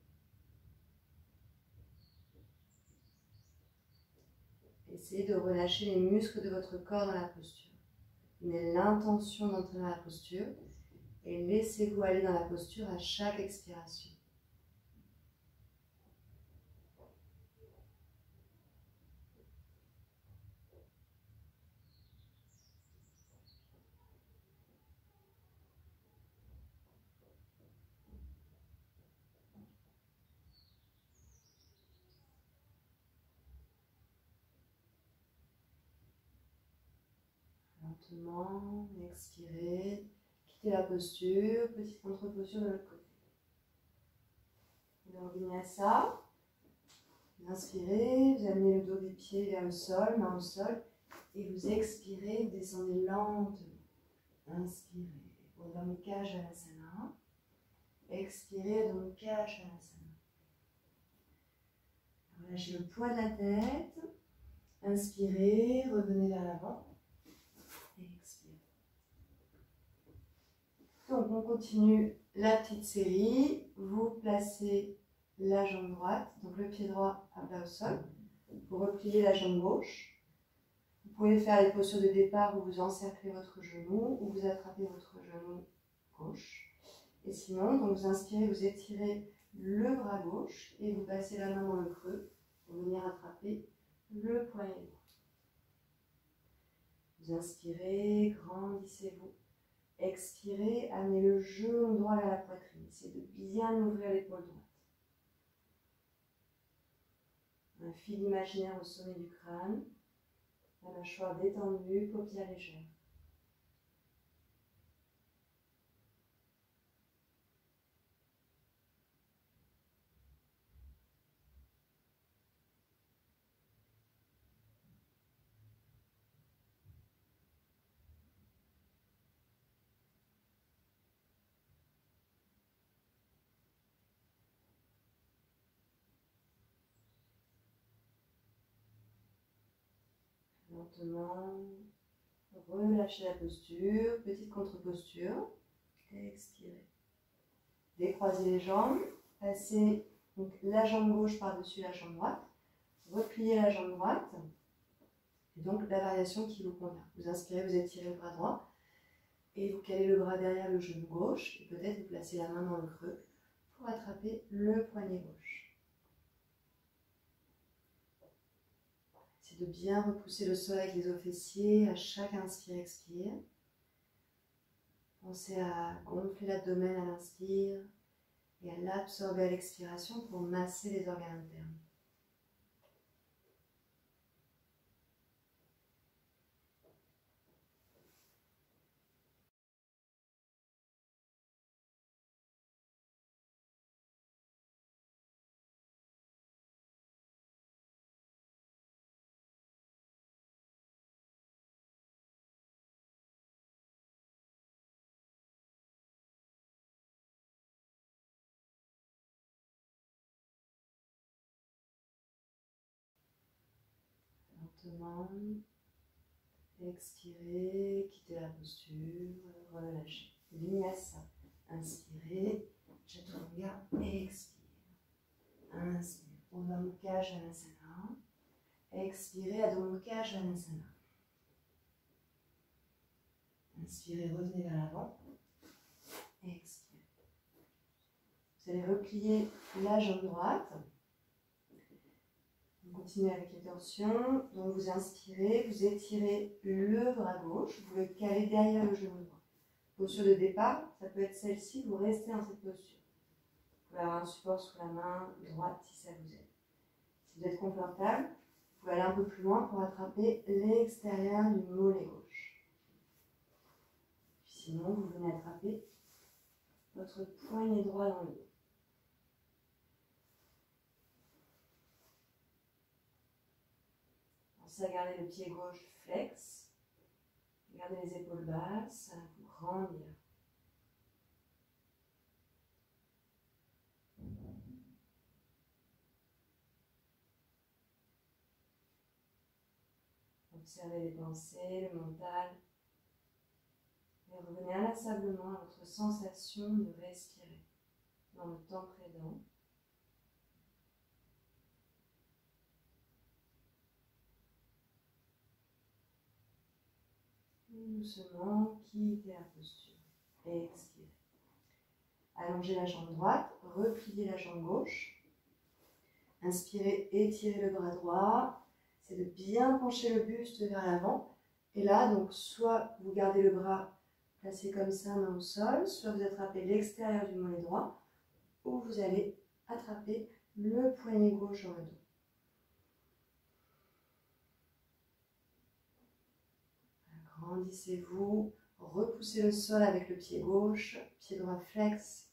S1: Et Essayez de relâcher les muscles de votre corps dans la posture. Prenez l'intention d'entrer dans la posture et laissez-vous aller dans la posture à chaque expiration. Lentement, expirez, quittez la posture, petite contre-posture de l'autre côté. Donc, vinyasa, vous inspirez, vous amenez le dos des pieds vers le sol, main au sol, et vous expirez, vous descendez lentement. Inspirez, Urdhva Mukha Svanasana. Expirez, Adho Mukha Svanasana. Relâchez le poids de la tête. Inspirez, revenez vers l'avant. Expirez. Donc on continue la petite série. Vous placez la jambe droite, donc le pied droit à plat au sol. Vous repliez la jambe gauche. Vous pouvez faire les postures de départ où vous encerclez votre genou ou vous attrapez votre genou gauche. Et sinon, donc vous inspirez, vous étirez le bras gauche et vous passez la main dans le creux pour venir attraper le poignet droit. Vous inspirez, grandissez-vous. Expirez, amenez le genou droit vers la poitrine. Essayez de bien ouvrir l'épaule droite. Un fil imaginaire au sommet du crâne. La mâchoire détendue, paupières légères. Lentement, relâchez la posture, petite contre-posture, expirez. Décroisez les jambes, passez donc la jambe gauche par-dessus la jambe droite, repliez la jambe droite, et donc la variation qui vous convient. Vous inspirez, vous étirez le bras droit, et vous calez le bras derrière le genou gauche, et peut-être vous placez la main dans le creux pour attraper le poignet gauche. De bien repousser le sol avec les os fessiers à chaque inspire-expire. Pensez à gonfler l'abdomen à l'inspire et à l'absorber à l'expiration pour masser les organes internes. Lentement, expirez, quittez la posture, relâchez. Vinyasa, inspirez, Chaturanga, expire. Inspire, Urdhva Mukha Svanasana. Expirez, Adho Mukha Svanasana. Inspirez, revenez vers l'avant. Expirez. Vous allez replier la jambe droite. On continue avec les torsions. Donc vous inspirez, vous étirez le bras gauche, vous le calez derrière le genou droit. Posture de départ, ça peut être celle-ci, vous restez dans cette posture. Vous pouvez avoir un support sous la main droite si ça vous aide. Si vous êtes confortable, vous pouvez aller un peu plus loin pour attraper l'extérieur du mollet gauche. Puis sinon, vous venez attraper votre poignet droit dans le dos. Pensez à garder le pied gauche flex. Gardez les épaules basses, à vous grandir. Observez les pensées, le mental. Et revenez inlassablement à votre sensation de respirer dans le temps présent. doucement, quittez la posture. Expirez. Allongez la jambe droite, repliez la jambe gauche. Inspirez, étirez le bras droit. C'est de bien pencher le buste vers l'avant. Et là, donc, soit vous gardez le bras placé comme ça, main au sol, soit vous attrapez l'extérieur du mollet droit, ou vous allez attraper le poignet gauche dans le dos. Agrandissez-vous, repoussez le sol avec le pied gauche, pied droit flex.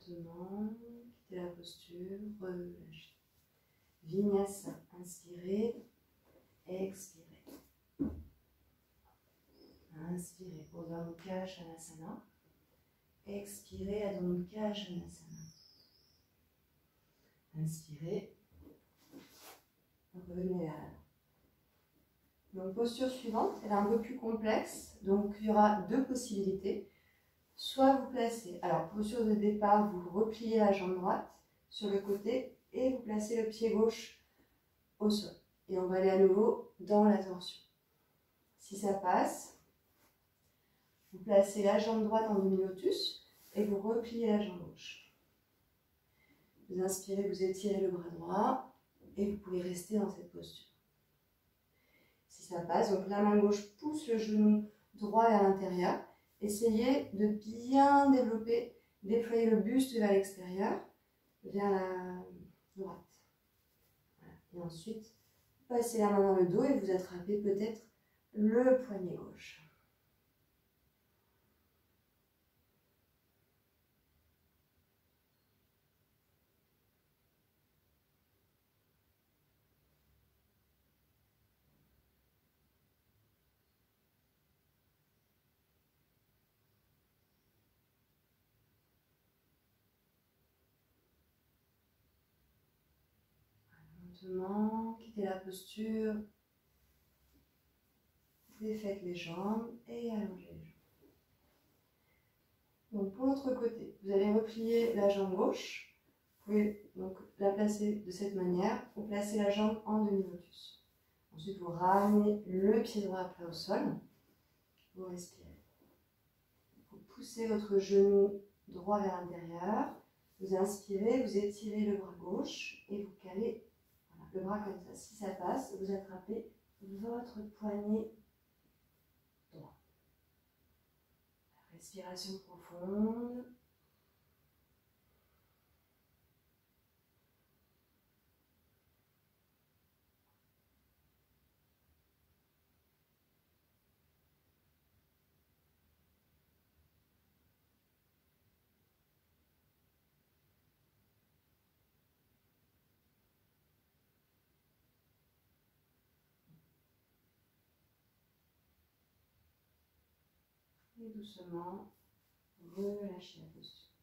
S1: Lentement, quittez la posture, relâchez. Vinyasa, inspirez, expirez. Inspirez, Urdhva Mukha Svanasana. Expirez, Adho Mukha Svanasana. Inspirez, revenez à l'avant. Donc posture suivante, elle est un peu plus complexe, donc il y aura deux possibilités. Soit vous placez, alors posture de départ, vous repliez la jambe droite sur le côté et vous placez le pied gauche au sol. Et on va aller à nouveau dans la torsion. Si ça passe, vous placez la jambe droite en demi-lotus et vous repliez la jambe gauche. Vous inspirez, vous étirez le bras droit et vous pouvez rester dans cette posture. Si ça passe, donc la main gauche pousse le genou droit vers l'intérieur. Essayez de bien développer, déployer le buste vers l'extérieur, vers la droite. Voilà. Et ensuite, passez la main dans le dos et vous attrapez peut-être le poignet gauche. Lentement, quittez la posture, défaites les jambes et allongez les jambes. Donc pour l'autre côté, vous allez replier la jambe gauche. Vous pouvez donc la placer de cette manière ou placer la jambe en demi-lotus. Ensuite, vous ramenez le pied droit à plat au sol. Vous respirez. Vous poussez votre genou droit vers l'intérieur. Vous inspirez, vous étirez le bras gauche et vous calez le bras comme ça. Si ça passe, vous attrapez votre poignet droit. Respiration profonde. Et doucement, relâchez la posture.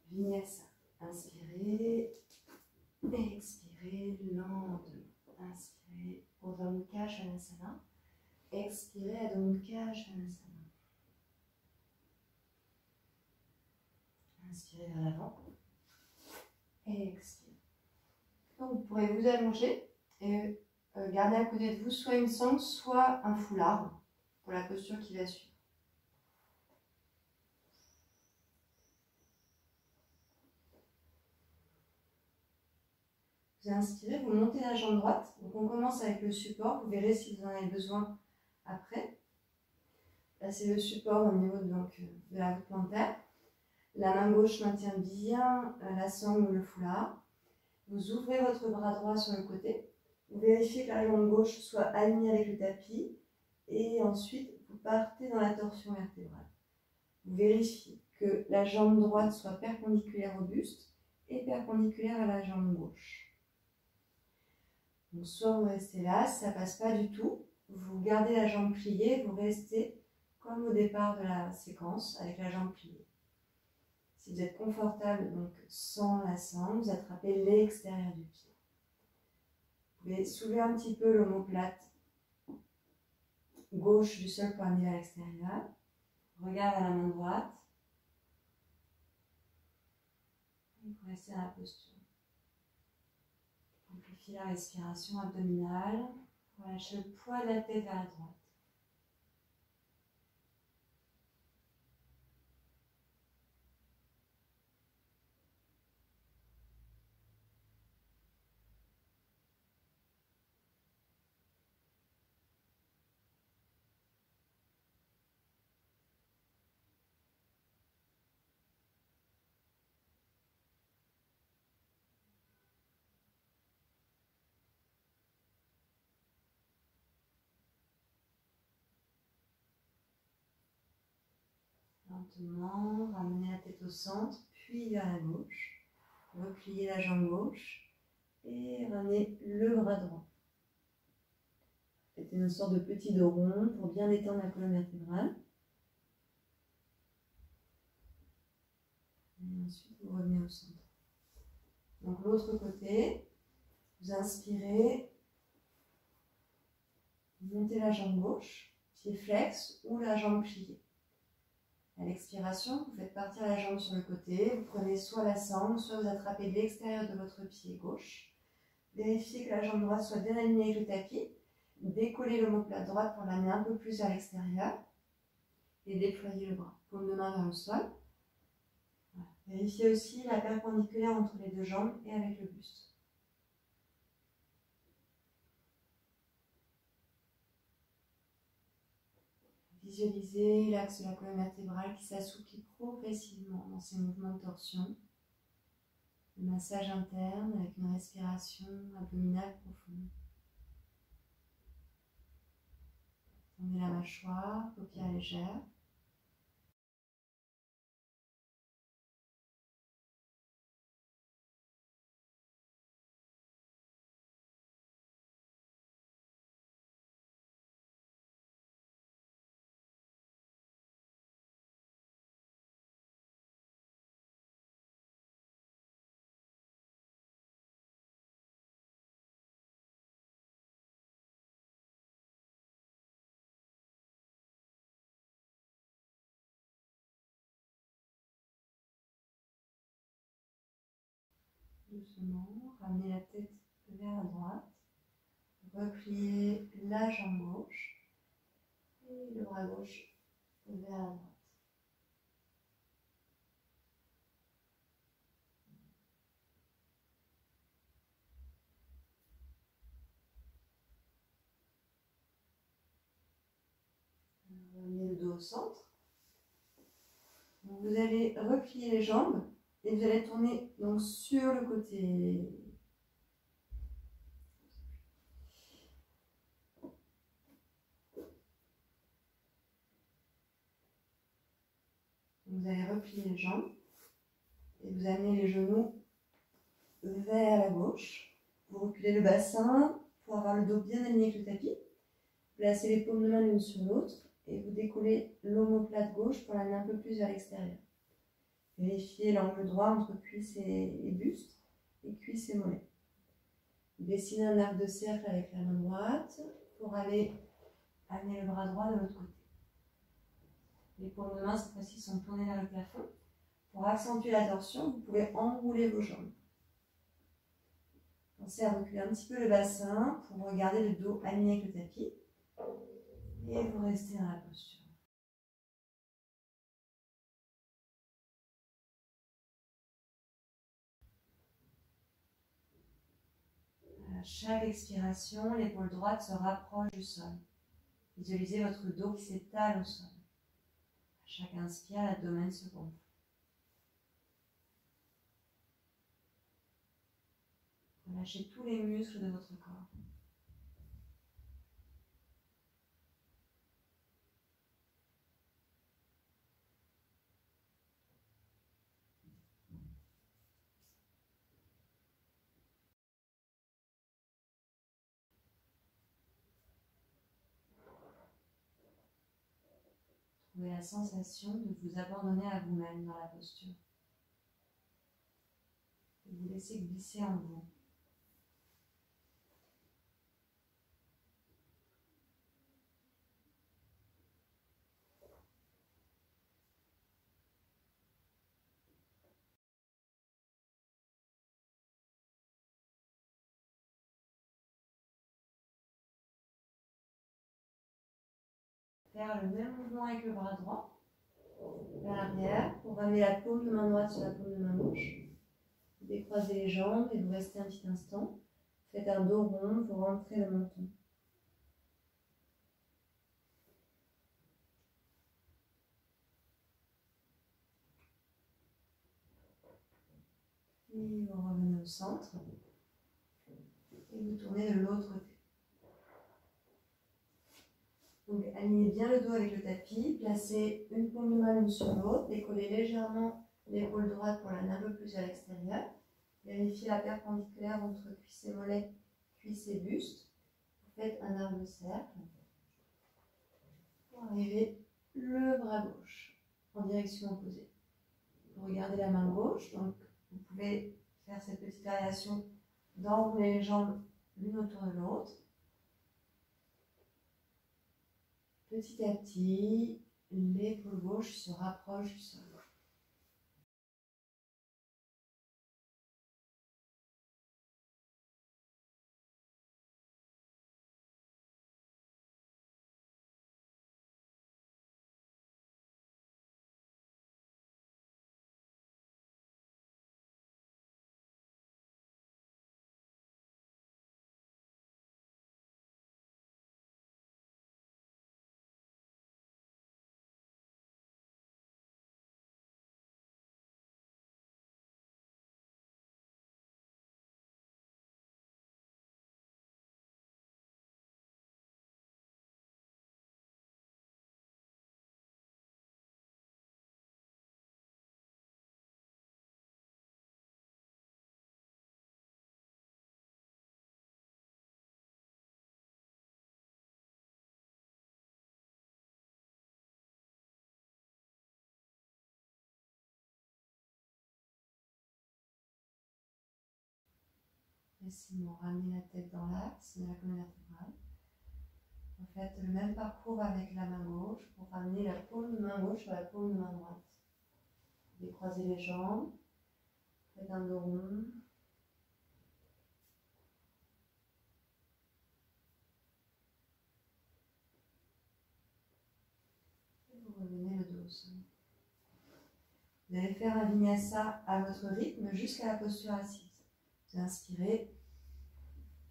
S1: Vinyasa. Inspirez, expirez lentement. Inspirez, Urdhva Mukha Svanasana. Expirez, Adho Mukha Svanasana. Inspirez vers l'avant. Et expirez. Donc vous pourrez vous allonger et garder à côté de vous soit une sangle, soit un foulard pour la posture qui va suivre. Vous inspirez, vous montez la jambe droite. Donc on commence avec le support. Vous verrez si vous en avez besoin après. Placez le support au niveau de la voûte plantaire. La main gauche maintient bien la sangle ou le foulard. Vous ouvrez votre bras droit sur le côté. Vous vérifiez que la jambe gauche soit alignée avec le tapis. Et ensuite, vous partez dans la torsion vertébrale. Vous vérifiez que la jambe droite soit perpendiculaire au buste et perpendiculaire à la jambe gauche. Donc soit vous restez là, si ça ne passe pas du tout, vous gardez la jambe pliée, vous restez comme au départ de la séquence avec la jambe pliée. Si vous êtes confortable, donc sans la sangle, vous attrapez l'extérieur du pied. Vous pouvez soulever un petit peu l'omoplate gauche du sol pour amener vers l'extérieur. Regard à la main droite. Et vous restez dans la posture. Amplifiez la respiration abdominale. Relâchez le poids de la tête vers la droite. Lentement, ramenez la tête au centre, puis vers la gauche. Repliez la jambe gauche et ramenez le bras droit. Faites une sorte de petit dos rond pour bien détendre la colonne vertébrale. Et ensuite, vous revenez au centre. Donc l'autre côté, vous inspirez, montez la jambe gauche, pied flex ou la jambe pliée. À l'expiration, vous faites partir la jambe sur le côté, vous prenez soit la sangle, soit vous attrapez l'extérieur de votre pied gauche. Vérifiez que la jambe droite soit bien alignée avec le tapis. Décollez l'omoplate droite pour l'amener un peu plus vers l'extérieur. Et déployez le bras. Paume de main vers le sol. Voilà. Vérifiez aussi la perpendiculaire entre les deux jambes et avec le buste. Visualisez l'axe de la colonne vertébrale qui s'assouplit progressivement dans ces mouvements de torsion. Le massage interne avec une respiration abdominale profonde. Tendez la mâchoire, paupières légères. Doucement, ramenez la tête vers la droite. Repliez la jambe gauche et le bras gauche vers la droite. Ramenez le dos au centre. Donc vous allez replier les jambes et vous allez tourner donc sur le côté. Vous allez replier les jambes et vous amenez les genoux vers la gauche. Vous reculez le bassin pour avoir le dos bien aligné avec le tapis. Placez les paumes de main l'une sur l'autre et vous décollez l'omoplate gauche pour l'amener un peu plus vers l'extérieur. Vérifiez l'angle droit entre cuisse et buste et cuisse et mollet. Dessinez un arc de cercle avec la main droite pour aller amener le bras droit de l'autre côté. Les paumes de main cette fois-ci sont tournées vers le plafond. Pour accentuer la torsion, vous pouvez enrouler vos jambes. Pensez à reculer un petit peu le bassin pour garder le dos aligné avec le tapis. Et vous restez dans la posture. À chaque expiration, l'épaule droite se rapproche du sol. Visualisez votre dos qui s'étale au sol. À chaque inspire, l'abdomen se gonfle. Relâchez tous les muscles de votre corps. Trouvez la sensation de vous abandonner à vous-même dans la posture. De vous laisser glisser en vous. Faire le même mouvement avec le bras droit vers l'arrière pour ramener la paume de main droite sur la paume de main gauche. Vous décroisez les jambes et vous restez un petit instant. Faites un dos rond, vous rentrez le menton. Et vous revenez au centre. Et vous tournez de l'autre côté. Donc alignez bien le dos avec le tapis. Placez une paume de main l'une sur l'autre. Décollez légèrement l'épaule droite pour l'amener un peu plus à l'extérieur. Vérifiez la perpendiculaire entre cuisse et mollet, cuisse et buste. Vous faites un arc de cercle. Pour arriver le bras gauche en direction opposée. Vous regardez la main gauche. Donc vous pouvez faire cette petite variation d'enrouler les jambes l'une autour de l'autre. Petit à petit, l'épaule gauche se rapproche du sol. Laissez-moi ramener la tête dans l'axe de la colonne vertébrale. En fait, le même parcours avec la main gauche pour ramener la paume de main gauche sur la paume de main droite. Décroisez les jambes. Faites un dos rond. Et vous revenez le dos au sol. Vous allez faire un vinyasa à votre rythme jusqu'à la posture assise. Vous inspirez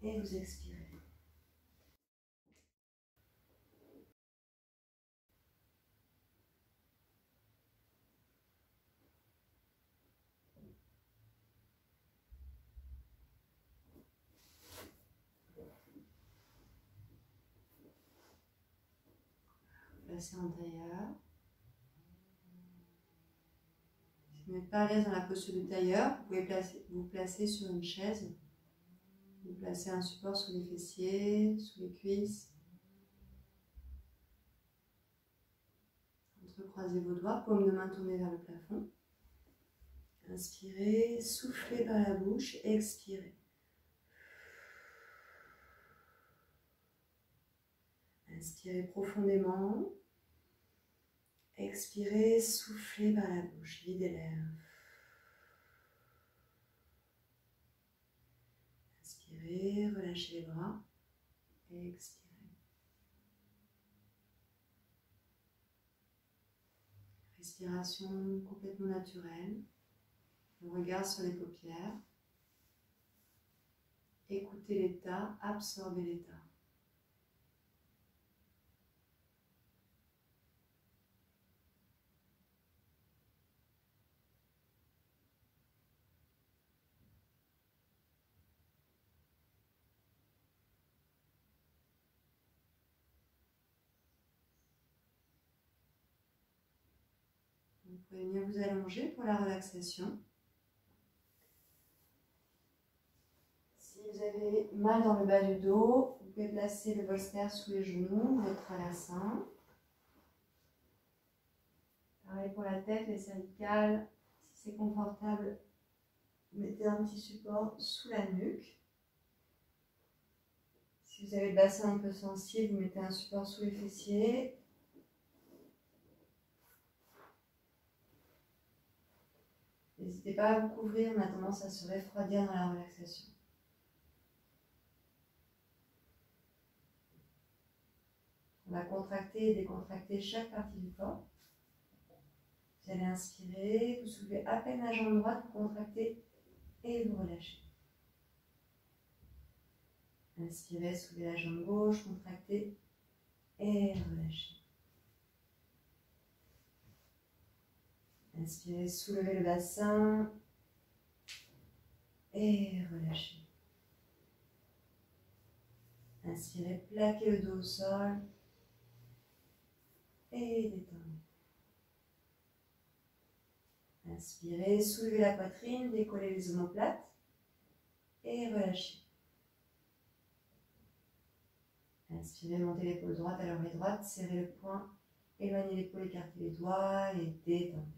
S1: et vous expirez. Placez en tailleur. Si vous n'êtes pas à l'aise dans la posture du tailleur, vous pouvez vous placer sur une chaise. Vous placez un support sous les fessiers, sous les cuisses. Entrecroisez vos doigts, paume de main tournée vers le plafond. Inspirez, soufflez par la bouche, expirez. Inspirez profondément. Expirez, soufflez par la bouche, videz l'air. Inspirez, relâchez les bras. Expirez. Respiration complètement naturelle. Le regard sur les paupières. Écoutez l'état, absorbez l'état. Vous pouvez venir vous allonger pour la relaxation. Si vous avez mal dans le bas du dos, vous pouvez placer le bolster sous les genoux, votre traversin. Pareil pour la tête, les cervicales. Si c'est confortable, mettez un petit support sous la nuque. Si vous avez le bassin un peu sensible, vous mettez un support sous les fessiers. N'hésitez pas à vous couvrir, on a tendance à se refroidir dans la relaxation. On va contracter et décontracter chaque partie du corps. Vous allez inspirer, vous soulevez à peine la jambe droite, vous contractez et vous relâchez. Inspirez, soulevez la jambe gauche, contractez et relâchez. Inspirez, soulevez le bassin et relâchez. Inspirez, plaquez le dos au sol et détendez. Inspirez, soulevez la poitrine, décollez les omoplates et relâchez. Inspirez, montez l'épaule droite à l'oreille droite, serrez le poing, éloignez l'épaule, écartez les doigts et détendez.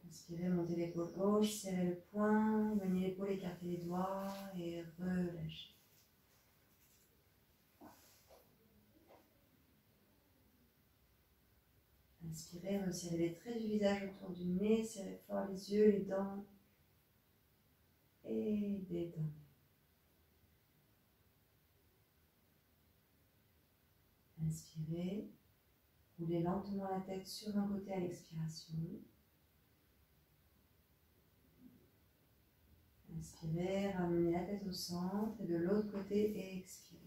S1: Inspirez, montez l'épaule gauche, serrez le poing, éloignez l'épaule, écartez les doigts et relâchez. Inspirez, resserrez les traits du visage autour du nez, serrez fort les yeux, les dents et détendez. Inspirez, roulez lentement la tête sur un côté à l'expiration. Inspirez, ramenez la tête au centre et de l'autre côté et expirez.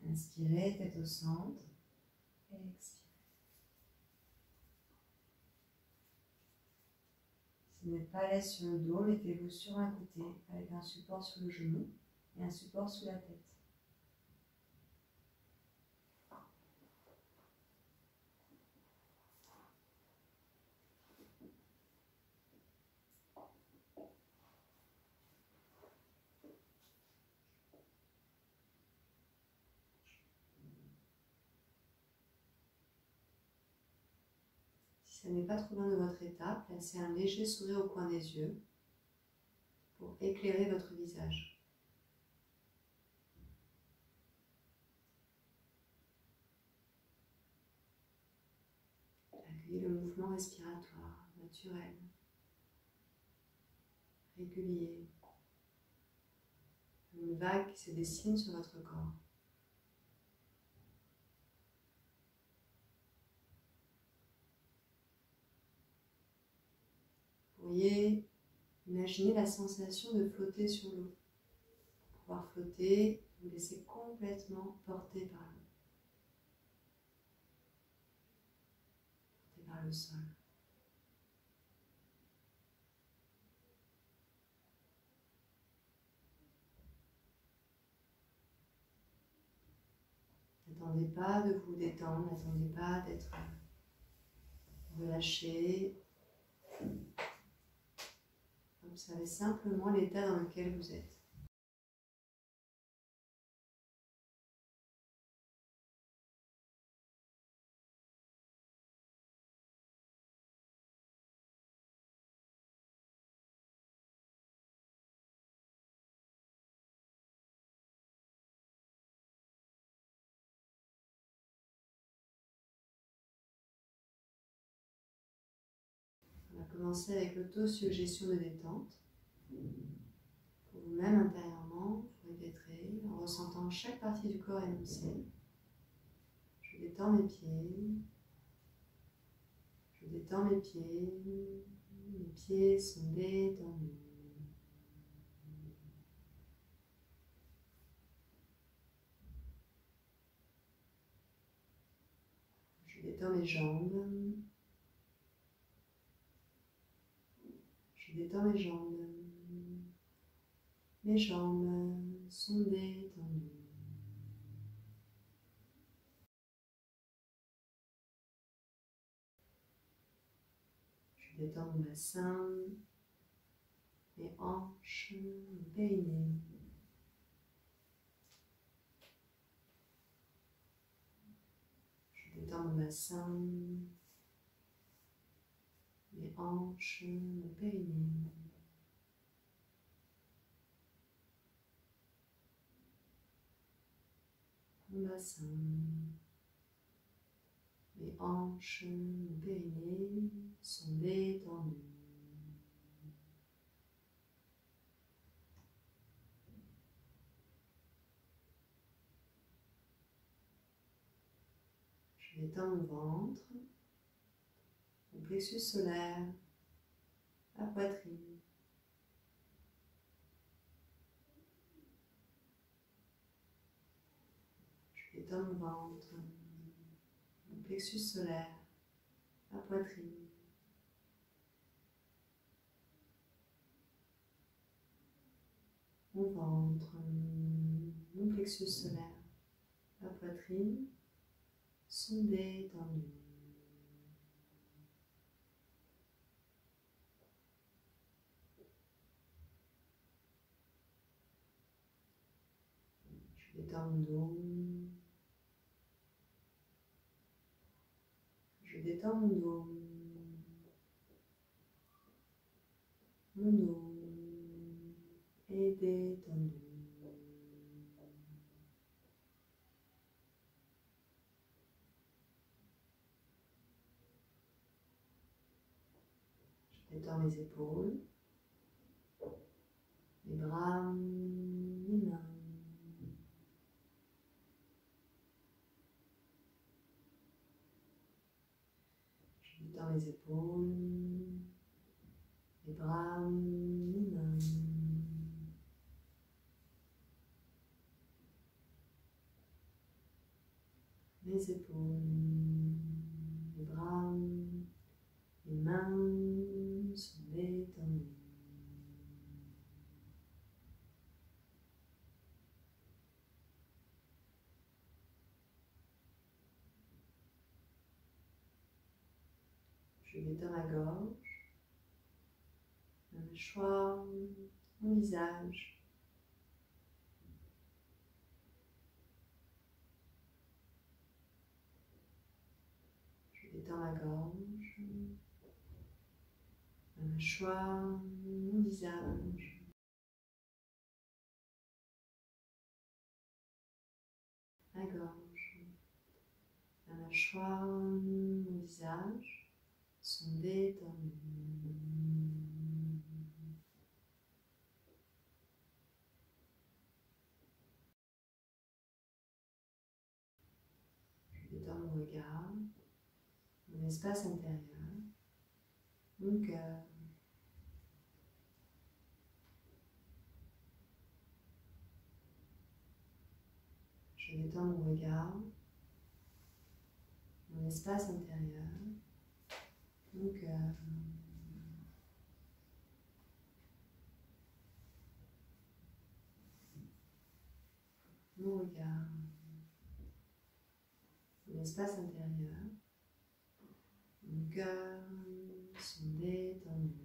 S1: Inspirez, tête au centre et expirez. Si vous n'êtes pas à l'aise sur le dos, mettez-vous sur un côté avec un support sur le genou et un support sous la tête. Si ce n'est pas trop loin de votre état, placez un léger sourire au coin des yeux pour éclairer votre visage. Accueillez le mouvement respiratoire naturel, régulier, une vague qui se dessine sur votre corps. Vous pourriez imaginer la sensation de flotter sur l'eau. Pour pouvoir flotter, vous laissez complètement porter par l'eau, porter par le sol. N'attendez pas de vous détendre, n'attendez pas d'être relâché. Observez simplement l'état dans lequel vous êtes. On va commencer avec l'autosuggestion de détente. Pour vous-même intérieurement, vous répéterez en ressentant chaque partie du corps énoncée. Je détends mes pieds. Je détends mes pieds. Mes pieds sont détendus. Je détends mes jambes. Je détends mes jambes. Mes jambes sont détendues. Je détends mon bassin, mes hanches, mon périnée. Je détends mon bassin, mes hanches, mon périnée. Mon bassin, mes hanches, mon périnée sont détendus. Je détends mon ventre, mon plexus solaire, la poitrine. Je détends mon ventre, mon plexus solaire, la poitrine. Mon ventre, mon plexus solaire, la poitrine sont détendus. Je détends mon dos. Je détends mon dos. Mon dos est détendu. Je détends mes épaules, mes bras, mes mains. Je détends mes épaules, mes bras, mes mains. Mes épaules, mes bras, mes mains sont détendues. Je détends ma gorge, ma mâchoire, mon visage. Je détends ma gorge, ma mâchoire, mon visage. Ma gorge, ma mâchoire, mon visage sont détendus. Je détends mon regard, mon espace intérieur, mon cœur. Je détends mon regard, mon espace intérieur, mon cœur. Mon regard, mon espace intérieur, mon cœur sont détendus.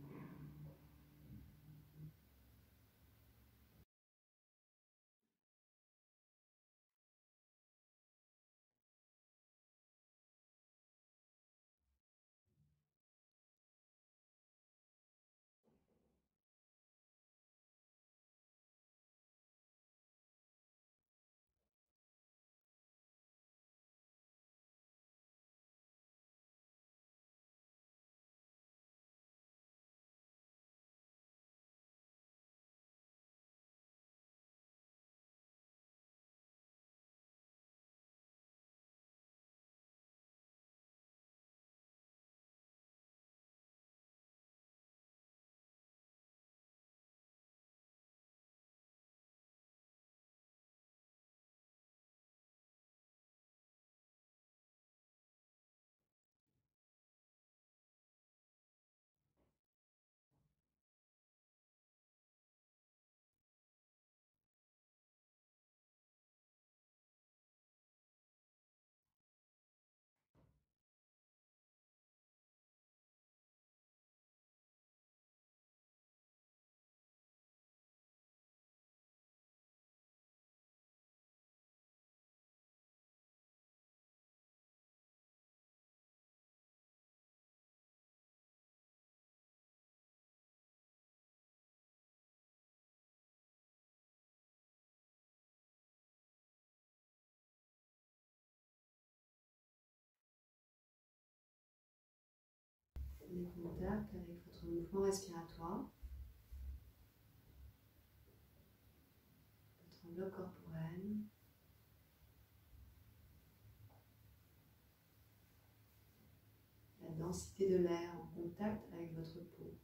S1: Prenez contact avec votre mouvement respiratoire, votre enveloppe corporelle. densité de l'air en contact avec votre peau.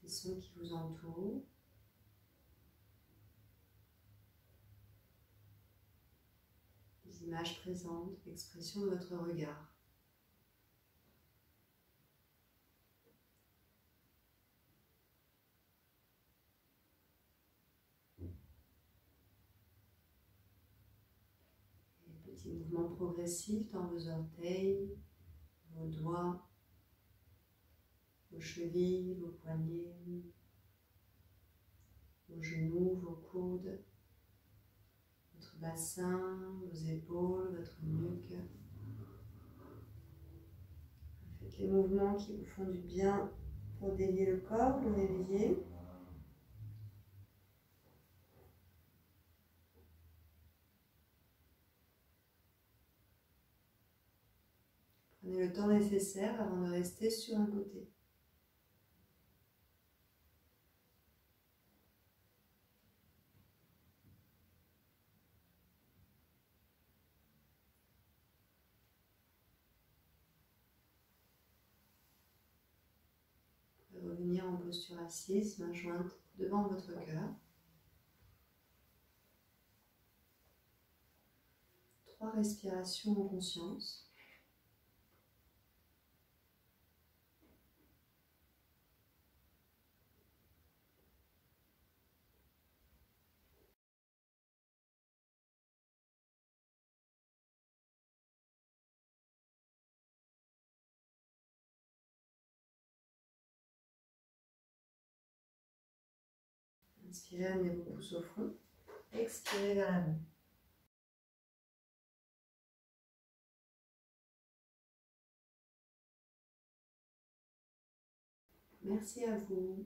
S1: Les sons qui vous entourent. Les images présentes, l'expression de votre regard. Petit mouvement progressif dans vos orteils, vos doigts, vos chevilles, vos poignets, vos genoux, vos coudes, votre bassin, vos épaules, votre nuque. Faites les mouvements qui vous font du bien pour délier le corps, le réveiller. Prenez le temps nécessaire avant de rester sur un côté. Vous pouvez revenir en posture assise, main jointe devant votre cœur. 3 respirations en conscience. Inspirez, amenez vos pouces au front. Expirez vers l'avant. Merci à vous.